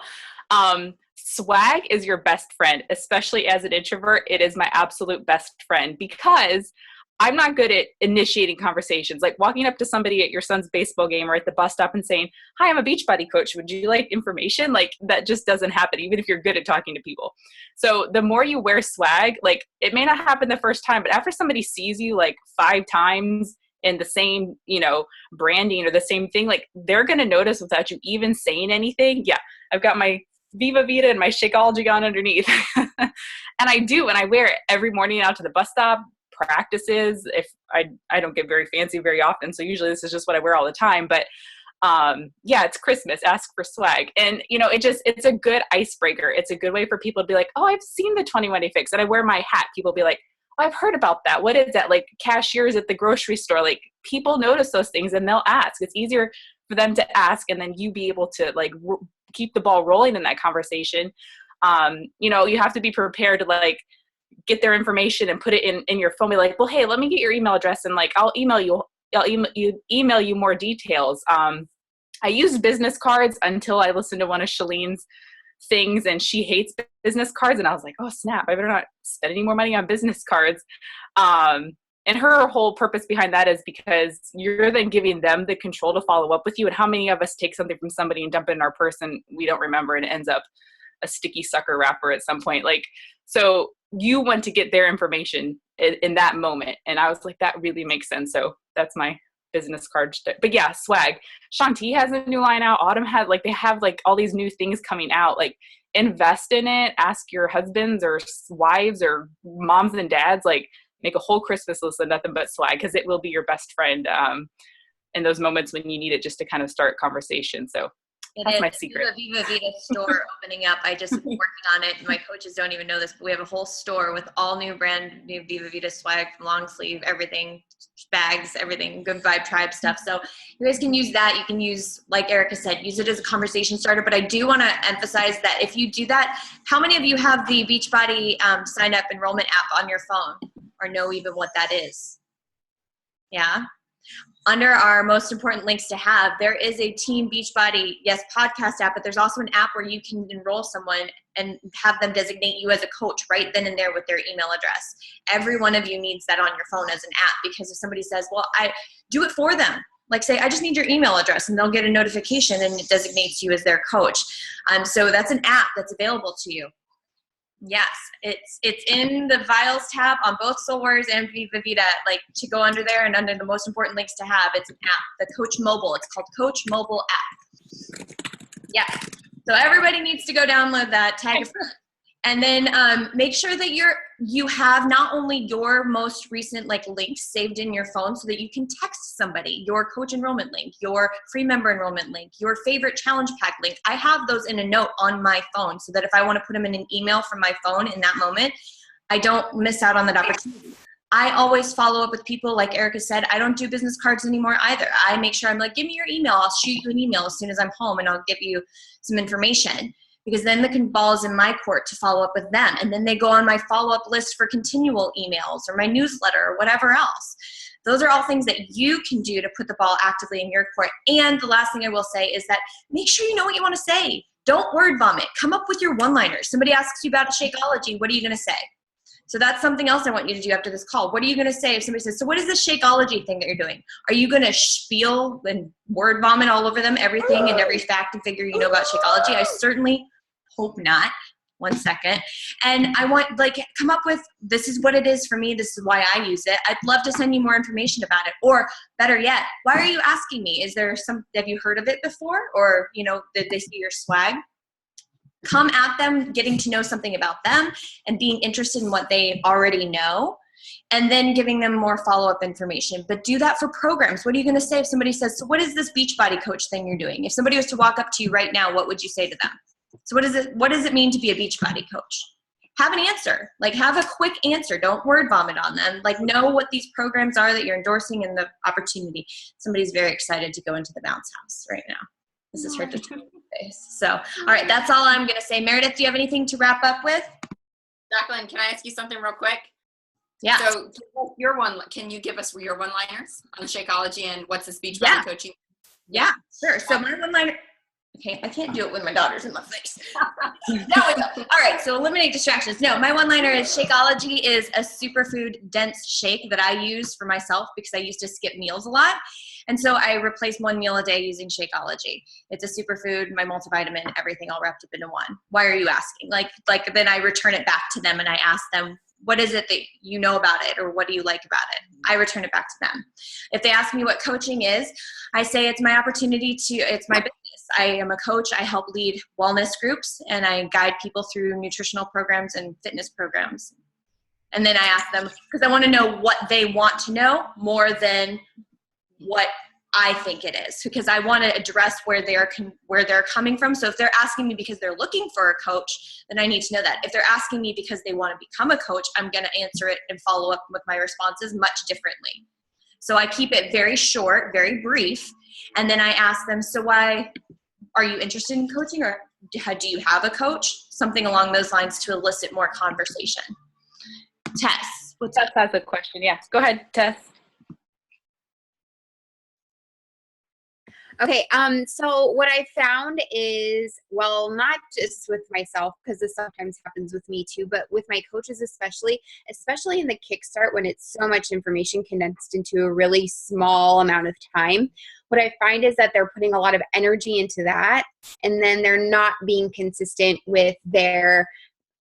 Swag is your best friend, especially as an introvert. It is my absolute best friend, because I'm not good at initiating conversations, like walking up to somebody at your son's baseball game or at the bus stop and saying, hi, I'm a Beachbody coach. Would you like information? Like, that just doesn't happen, even if you're good at talking to people. So the more you wear swag, like, it may not happen the first time, but after somebody sees you like 5 times in the same, branding or the same thing, like, they're going to notice without you even saying anything. Yeah, I've got my Viva Vita and my Shakeology on underneath. And I wear it every morning out to the bus stop, practices. If I don't get very fancy very often, so usually this is just what I wear all the time. But yeah, it's Christmas, ask for swag. And it's a good icebreaker. It's a good way for people to be like, oh, I've seen the 21 Day Fix, and I wear my hat. People be like, oh, I've heard about that. What is that? Like cashiers at the grocery store, like people notice those things and they'll ask. It's easier for them to ask, and then you be able to like keep the ball rolling in that conversation. You have to be prepared to like get their information and put it in your phone. Be like, well, hey, let me get your email address, and like I'll email you more details. I used business cards until I listened to one of Shalene's things, and she hates business cards, and I was like, oh snap, I better not spend any more money on business cards. And her whole purpose behind that is because you're then giving them the control to follow up with you. And how many of us take something from somebody and dump it in our purse and we don't remember, and it ends up a sticky sucker wrapper at some point. Like, so you want to get their information in that moment. And I was like, that really makes sense. So that's my business card. But yeah, swag. Shanti has a new line out. Autumn had, like, they have like all these new things coming out. Like, invest in it. Ask your husbands or wives or moms and dads, like, make a whole Christmas list of nothing but swag, because it will be your best friend in those moments when you need it just to kind of start conversation. So that's my secret. Viva Vita store opening up. I just working on it. My coaches don't even know this, but we have a whole store with all new Viva Vita swag, from long sleeve, everything, bags, everything, Good Vibe Tribe stuff. So you guys can use that. You can use, like Erica said, use it as a conversation starter. But I do want to emphasize that if you do that, how many of you have the Beachbody sign up enrollment app on your phone, or know even what that is? Yeah. Under our most important links to have, there is a Team Beachbody, yes, podcast app, but there's also an app where you can enroll someone and have them designate you as a coach right then and there with their email address. Every one of you needs that on your phone as an app, because if somebody says, well, I do it for them. Like, say, I just need your email address, and they'll get a notification and it designates you as their coach. So that's an app that's available to you. Yes, it's in the Vials tab on both Soul Warriors and Viva Vita, like, to go under there, and under the most important links to have, it's an app, the Coach Mobile. It's called Coach Mobile app. Yes. So everybody needs to go download that, tag a friend. And then make sure that you have not only your most recent like links saved in your phone, so that you can text somebody your coach enrollment link, your free member enrollment link, your favorite challenge pack link. I have those in a note on my phone, so that if I want to put them in an email from my phone in that moment, I don't miss out on that opportunity. I always follow up with people, like Erica said. I don't do business cards anymore either. I make sure I'm like, give me your email. I'll shoot you an email as soon as I'm home, and I'll give you some information. because then the ball is in my court to follow up with them. And then they go on my follow-up list for continual emails or my newsletter or whatever else. Those are all things that you can do to put the ball actively in your court. And the last thing I will say is that make sure you know what you want to say. Don't word vomit. Come up with your one-liners. Somebody asks you about Shakeology. What are you going to say? So that's something else I want you to do after this call. What are you going to say if somebody says, so what is this Shakeology thing that you're doing? Are you going to spiel and word vomit all over them, everything and every fact and figure you know about Shakeology? I certainly hope not. One second. And I want, come up with, this is what it is for me. This is why I use it. I'd love to send you more information about it. Or better yet, why are you asking me? Have you heard of it before? Or, did they see your swag? Come at them, getting to know something about them and being interested in what they already know, and then giving them more follow-up information. But do that for programs. What are you going to say if somebody says, so what is this Beachbody coach thing you're doing? If somebody was to walk up to you right now, what would you say to them? So what does it mean to be a Beachbody coach? Have an answer. Have a quick answer. Don't word vomit on them. Know what these programs are that you're endorsing and the opportunity. Somebody's very excited to go into the bounce house right now. This is her face. So, all right, that's all I'm going to say. Meredith, do you have anything to wrap up with? Jacqueline, can I ask you something real quick? Yeah. So can you give us your one-liners on Shakeology and what's this Beachbody coaching? Yeah, sure. So my one-liner, okay, I can't do it when my daughter's in my face. Now we go. All right, so eliminate distractions. No, my one-liner is Shakeology is a superfood dense shake that I use for myself because I used to skip meals a lot. And so I replaced one meal a day using Shakeology. It's a superfood, my multivitamin, everything all wrapped up into one. Why are you asking? Then I return it back to them and I ask them, what is it that you know about it, or what do you like about it? I return it back to them. If they ask me what coaching is, I say it's my opportunity it's my business. I am a coach. I help lead wellness groups and I guide people through nutritional programs and fitness programs. And then I ask them, because I want to know what they want to know more than what I think it is, because I want to address where they're coming from. So if they're asking me because they're looking for a coach, then I need to know that. If they're asking me because they want to become a coach, I'm going to answer it and follow up with my responses much differently. So I keep it very short, very brief. And then I ask them, so why are you interested in coaching, or do you have a coach? Something along those lines to elicit more conversation. Tess, Tess has a question. Yes, go ahead, Tess. Okay, so what I found is, well, not just with myself, because this sometimes happens with me too, but with my coaches especially in the Kickstart, when it's so much information condensed into a really small amount of time, what I find is that they're putting a lot of energy into that, and then they're not being consistent with their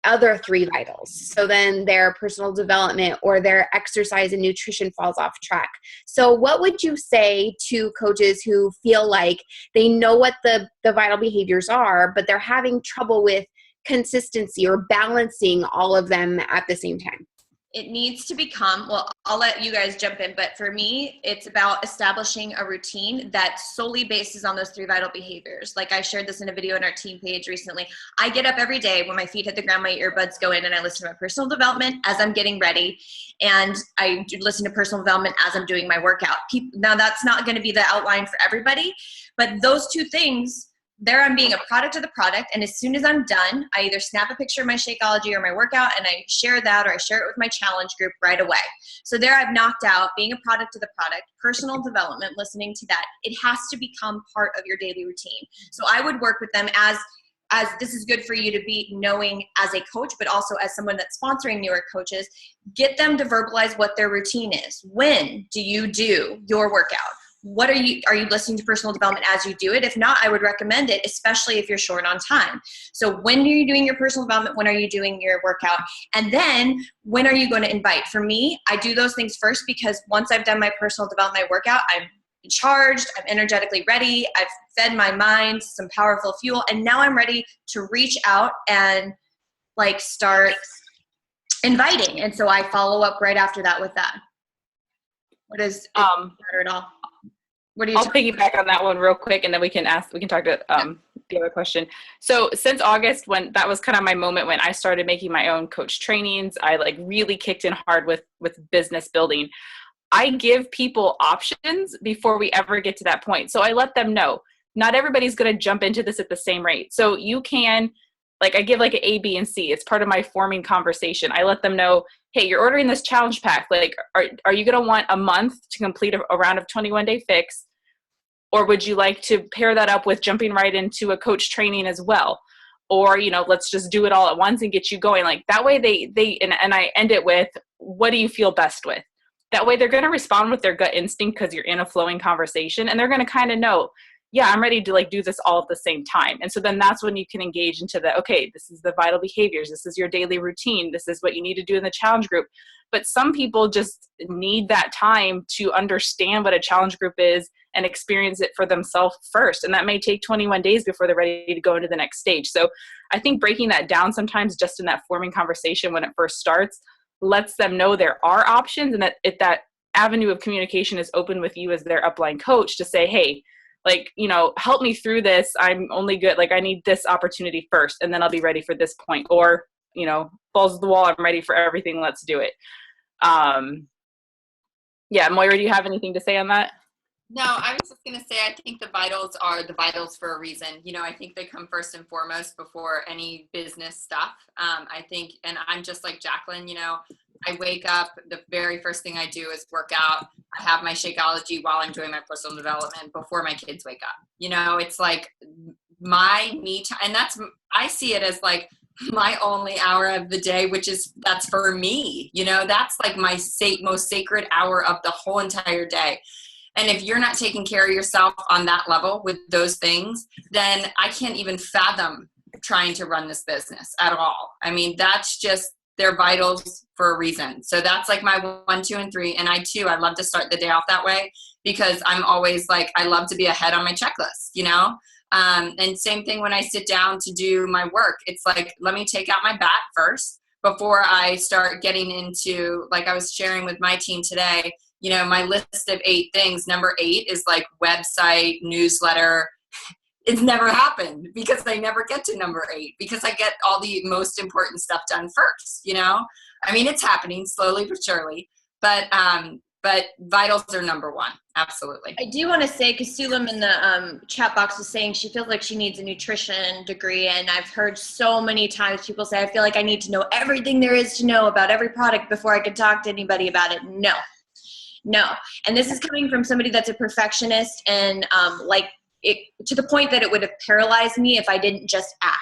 other three vitals. So then their personal development or their exercise and nutrition falls off track. So what would you say to coaches who feel like they know what the vital behaviors are, but they're having trouble with consistency or balancing all of them at the same time? It needs to become, well, I'll let you guys jump in, but for me, it's about establishing a routine that solely bases on those three vital behaviors. Like I shared this in a video on our team page recently. I get up every day when my feet hit the ground, my earbuds go in, and I listen to my personal development as I'm getting ready. And I listen to personal development as I'm doing my workout. Now that's not going to be the outline for everybody, but those two things, there I'm being a product of the product, and as soon as I'm done, I either snap a picture of my Shakeology or my workout and I share that, or I share it with my challenge group right away. So there I've knocked out being a product of the product, personal development, listening to that. It has to become part of your daily routine. So I would work with them as this is good for you to be knowing as a coach, but also as someone that's sponsoring newer coaches, get them to verbalize what their routine is. When do you do your workout? What are you listening to personal development as you do it? If not, I would recommend it, especially if you're short on time. So when are you doing your personal development? When are you doing your workout? And then when are you going to invite? For me, I do those things first, because once I've done my personal development, my workout, I'm charged, I'm energetically ready, I've fed my mind some powerful fuel, and now I'm ready to reach out and start inviting. And so I follow up right after that with that. What is matter at all? I'll piggyback on that one real quick, and then we can talk to the other question. So since August, when that was kind of my moment when I started making my own coach trainings, I really kicked in hard with business building. I give people options before we ever get to that point. So I let them know not everybody's going to jump into this at the same rate. So you can like I give like an A, B, and C. It's part of my forming conversation. I let them know, hey, you're ordering this challenge pack. Like, are you going to want a month to complete a round of 21-day fix? Or would you like to pair that up with jumping right into a coach training as well? Or, let's just do it all at once and get you going. Like that way and I end it with, what do you feel best with? That way they're going to respond with their gut instinct because you're in a flowing conversation, and they're going to kind of know, yeah, I'm ready to like do this all at the same time. And so then that's when you can engage into okay, this is the vital behaviors. This is your daily routine. This is what you need to do in the challenge group. But some people just need that time to understand what a challenge group is and experience it for themselves first. And that may take 21 days before they're ready to go into the next stage. So I think breaking that down sometimes just in that forming conversation when it first starts lets them know there are options, and that if that avenue of communication is open with you as their upline coach to say, hey, like, help me through this. I'm only good. Like I need this opportunity first, and then I'll be ready for this point. Or, balls to the wall. I'm ready for everything. Let's do it. Yeah. Moira, do you have anything to say on that? No, I was just going to say, I think the vitals are the vitals for a reason. I think they come first and foremost before any business stuff. I think, and I'm just like Jacqueline, I wake up, the very first thing I do is work out. I have my Shakeology while I'm doing my personal development before my kids wake up. It's like my me time, and I see it as like my only hour of the day, that's for me. That's like my most sacred hour of the whole entire day. And if you're not taking care of yourself on that level with those things, then I can't even fathom trying to run this business at all. I mean, that's just their vitals for a reason. So that's like my 1, 2, and 3. And I love to start the day off that way because I'm always like, I love to be ahead on my checklist, and same thing when I sit down to do my work. It's like, let me take out my bat first before I start getting into, like I was sharing with my team today, my list of 8 things, number 8 is like website, newsletter. It's never happened because I never get to number 8 because I get all the most important stuff done first, I mean, it's happening slowly but surely, but vitals are number 1. Absolutely. I do want to say, because Sulam in the chat box is saying she feels like she needs a nutrition degree. And I've heard so many times people say, I feel like I need to know everything there is to know about every product before I can talk to anybody about it. No. And this is coming from somebody that's a perfectionist and to the point that it would have paralyzed me if I didn't just act.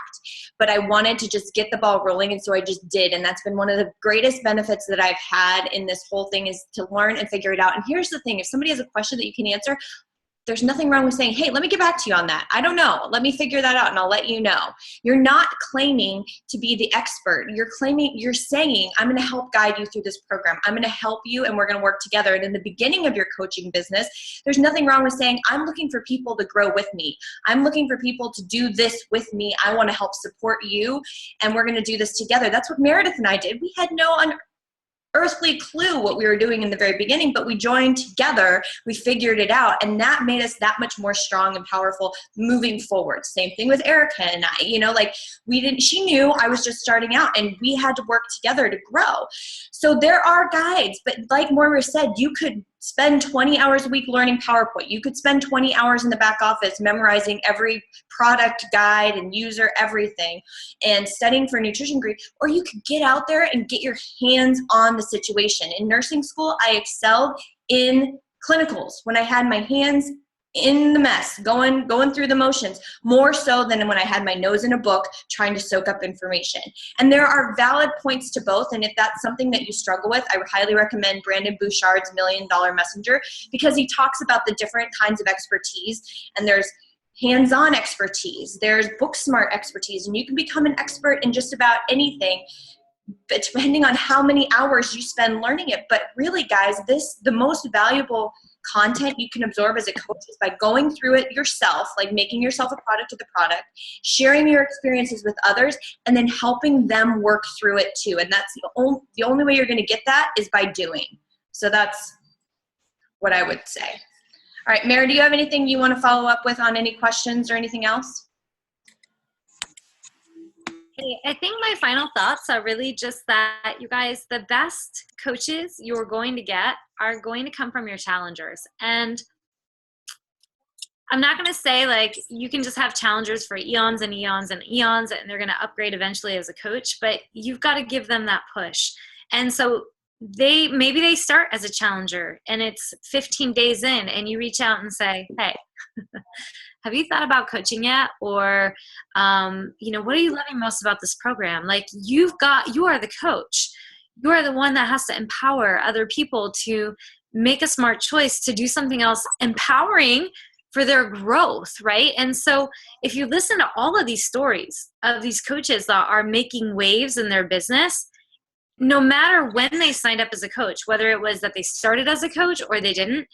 But I wanted to just get the ball rolling, and so I just did. And that's been one of the greatest benefits that I've had in this whole thing, is to learn and figure it out. And here's the thing. If somebody has a question that you can answer, there's nothing wrong with saying, hey, let me get back to you on that. I don't know. Let me figure that out and I'll let you know. You're not claiming to be the expert. You're saying, I'm going to help guide you through this program. I'm going to help you and we're going to work together. And in the beginning of your coaching business, there's nothing wrong with saying, I'm looking for people to grow with me. I'm looking for people to do this with me. I want to help support you and we're going to do this together. That's what Meredith and I did. We had no earthly clue what we were doing in the very beginning, but we joined together, we figured it out, and that made us that much more strong and powerful moving forward. Same thing with Erica and I, she knew I was just starting out and we had to work together to grow. So there are guides, but like Moira said, you could spend 20 hours a week learning PowerPoint. You could spend 20 hours in the back office memorizing every product guide and user everything and studying for a nutrition degree, or you could get out there and get your hands on the situation. In nursing school, I excelled in clinicals when I had my hands in the mess, going through the motions, more so than when I had my nose in a book trying to soak up information. And there are valid points to both. And if that's something that you struggle with, I highly recommend Brandon Bouchard's $1 Million Messenger, because he talks about the different kinds of expertise. And there's hands-on expertise, there's book smart expertise, and you can become an expert in just about anything, but depending on how many hours you spend learning it. But really, guys, the most valuable content you can absorb as a coach is by going through it yourself, like making yourself a product of the product, sharing your experiences with others, and then helping them work through it too. And that's the only way you're going to get that is by doing. So that's what I would say. All right, Mary, do you have anything you want to follow up with on any questions or anything else? Hey, I think my final thoughts are really just that, you guys, the best coaches you're going to get are going to come from your challengers. And I'm not going to say like you can just have challengers for eons and eons and eons and they're going to upgrade eventually as a coach, but you've got to give them that push. And so maybe they start as a challenger and it's 15 days in and you reach out and say, hey, have you thought about coaching yet? Or, what are you loving most about this program? Like you are the coach. You are the one that has to empower other people to make a smart choice to do something else empowering for their growth, right? And so if you listen to all of these stories of these coaches that are making waves in their business, no matter when they signed up as a coach, whether it was that they started as a coach or they didn't,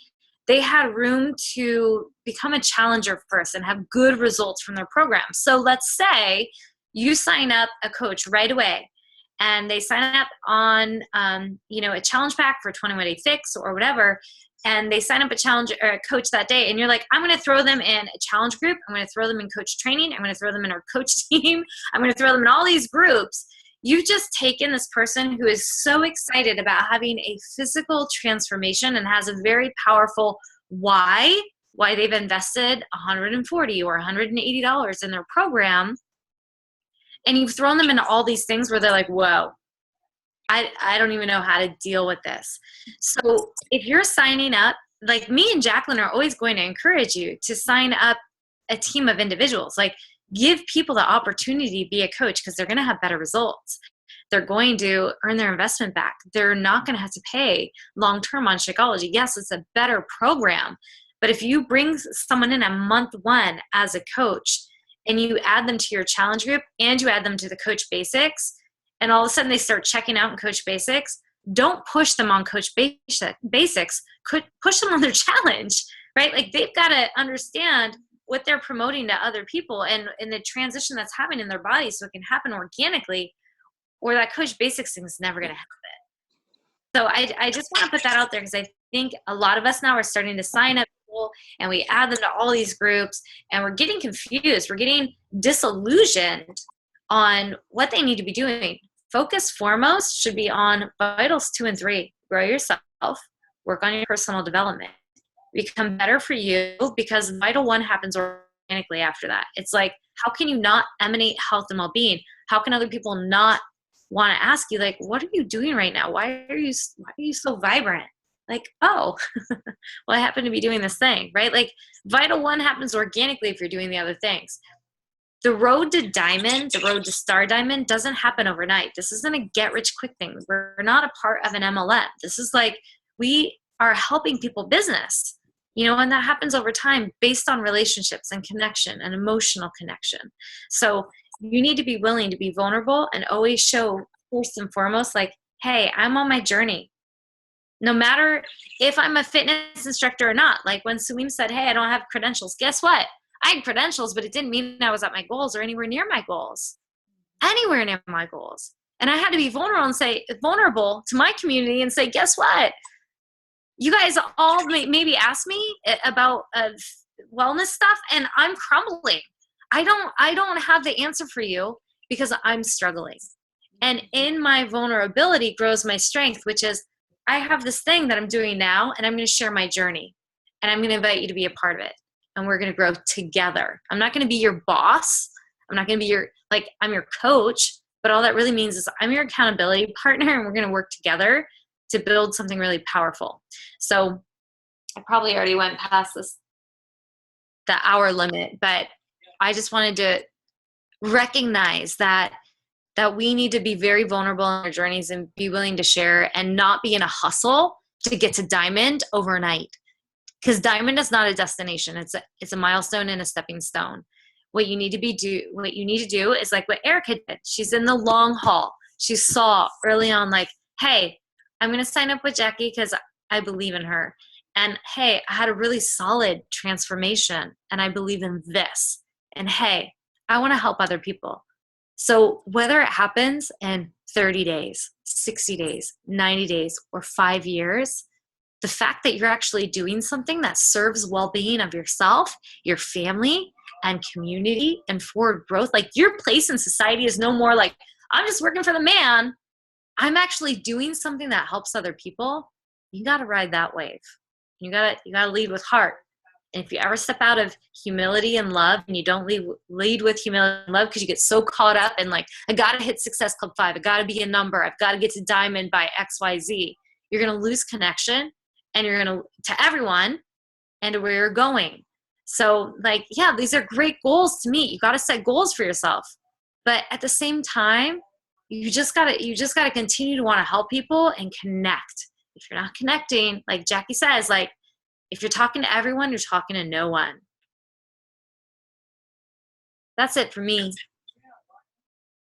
they had room to become a challenger first and have good results from their program. So let's say you sign up a coach right away and they sign up on, a challenge pack for 21 Day Fix or whatever, and they sign up a challenge or a coach that day, and you're like, I'm going to throw them in a challenge group. I'm going to throw them in coach training. I'm going to throw them in our coach team. I'm going to throw them in all these groups. You've just taken this person who is so excited about having a physical transformation and has a very powerful why they've invested $140 or $180 in their program. And you've thrown them into all these things where they're like, whoa, I don't even know how to deal with this. So if you're signing up, like me and Jacqueline are always going to encourage you to sign up a team of individuals. Like give people the opportunity to be a coach because they're going to have better results. They're going to earn their investment back. They're not going to have to pay long-term on Shakeology. Yes, it's a better program. But if you bring someone in at month 1 as a coach and you add them to your challenge group and you add them to the Coach Basics, and all of a sudden they start checking out in Coach Basics, don't push them on Coach Basics. Push them on their challenge, right? Like they've got to understand what they're promoting to other people and the transition that's happening in their body so it can happen organically, or that Coach Basics thing is never going to happen. So I just want to put that out there because I think a lot of us now are starting to sign up people and we add them to all these groups and we're getting confused. We're getting disillusioned on what they need to be doing. Focus foremost should be on vitals 2 and 3. Grow yourself, work on your personal development, become better for you, because vital 1 happens organically after that. It's like, how can you not emanate health and well-being? How can other people not want to ask you, like, what are you doing right now? Why are you so vibrant? Like, oh, well, I happen to be doing this thing, right? Like vital 1 happens organically if you're doing the other things. The road to diamond, the road to star diamond doesn't happen overnight. This isn't a get rich quick thing. We're not a part of an MLM. This is like, we are helping people business, and that happens over time based on relationships and connection and emotional connection. So you need to be willing to be vulnerable and always show first and foremost, like, hey, I'm on my journey. No matter if I'm a fitness instructor or not. Like when Salim said, hey, I don't have credentials. Guess what? I had credentials, but it didn't mean I was at my goals or anywhere near my goals. Anywhere near my goals. And I had to be vulnerable to my community and say, guess what? You guys all maybe ask me about wellness stuff and I'm crumbling. I don't have the answer for you because I'm struggling. And in my vulnerability grows my strength, which is I have this thing that I'm doing now and I'm going to share my journey and I'm going to invite you to be a part of it. And we're going to grow together. I'm not going to be your boss. I'm not going to be I'm your coach, but all that really means is I'm your accountability partner and we're going to work together to build something really powerful. So I probably already went past the hour limit, but I just wanted to recognize that we need to be very vulnerable in our journeys and be willing to share and not be in a hustle to get to diamond overnight. Because diamond is not a destination. It's a milestone and a stepping stone. What you need to do is like what Erica did. She's in the long haul. She saw early on, like, hey, I'm going to sign up with Jackie because I believe in her. And hey, I had a really solid transformation and I believe in this. And hey, I want to help other people. So whether it happens in 30 days, 60 days, 90 days, or 5 years, the fact that you're actually doing something that serves well-being of yourself, your family, and community and forward growth, like your place in society is no more like, I'm just working for the man. I'm actually doing something that helps other people. You got to ride that wave. You got to lead with heart. And if you ever step out of humility and love and you don't lead with humility and love because you get so caught up in like, I got to hit Success Club 5. I got to be a number. I've got to get to diamond by XYZ. You're going to lose connection and you're going to everyone and to where you're going. So like, yeah, these are great goals to meet. You got to set goals for yourself. But at the same time, you just got to continue to want to help people and connect. If you're not connecting, like Jackie says, like, if you're talking to everyone, you're talking to no one. That's it for me.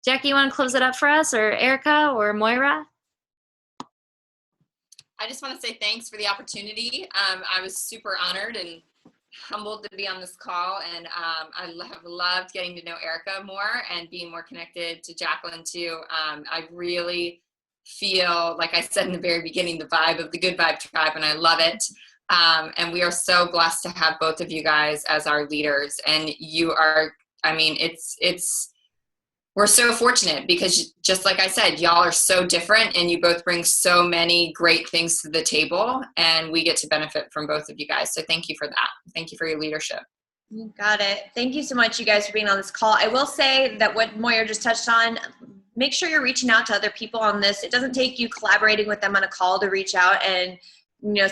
Jackie, you want to close it up for us, or Erica or Moira? I just want to say thanks for the opportunity. I was super honored and humbled to be on this call, and I have loved getting to know Erica more and being more connected to Jacqueline too. I really feel, like I said in the very beginning, the vibe of the Good Vibe Tribe, and I love it. And we are so blessed to have both of you guys as our leaders. And you are, I mean, we're so fortunate because just like I said, y'all are so different and you both bring so many great things to the table, and we get to benefit from both of you guys. So thank you for that. Thank you for your leadership. You got it. Thank you so much, you guys, for being on this call. I will say that what Moira just touched on, make sure you're reaching out to other people on this. It doesn't take you collaborating with them on a call to reach out and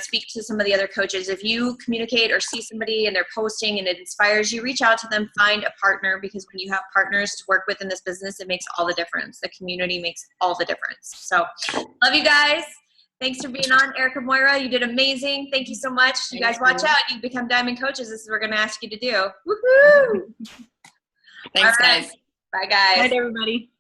speak to some of the other coaches. If you communicate or see somebody and they're posting and it inspires you, reach out to them, find a partner, because when you have partners to work with in this business, it makes all the difference. The community makes all the difference. So love you guys. Thanks for being on. Erica, Moira, you did amazing. Thank you so much. You guys watch out. You become diamond coaches. This is what we're going to ask you to do. Woohoo! Thanks, guys. Bye, guys. Bye, everybody.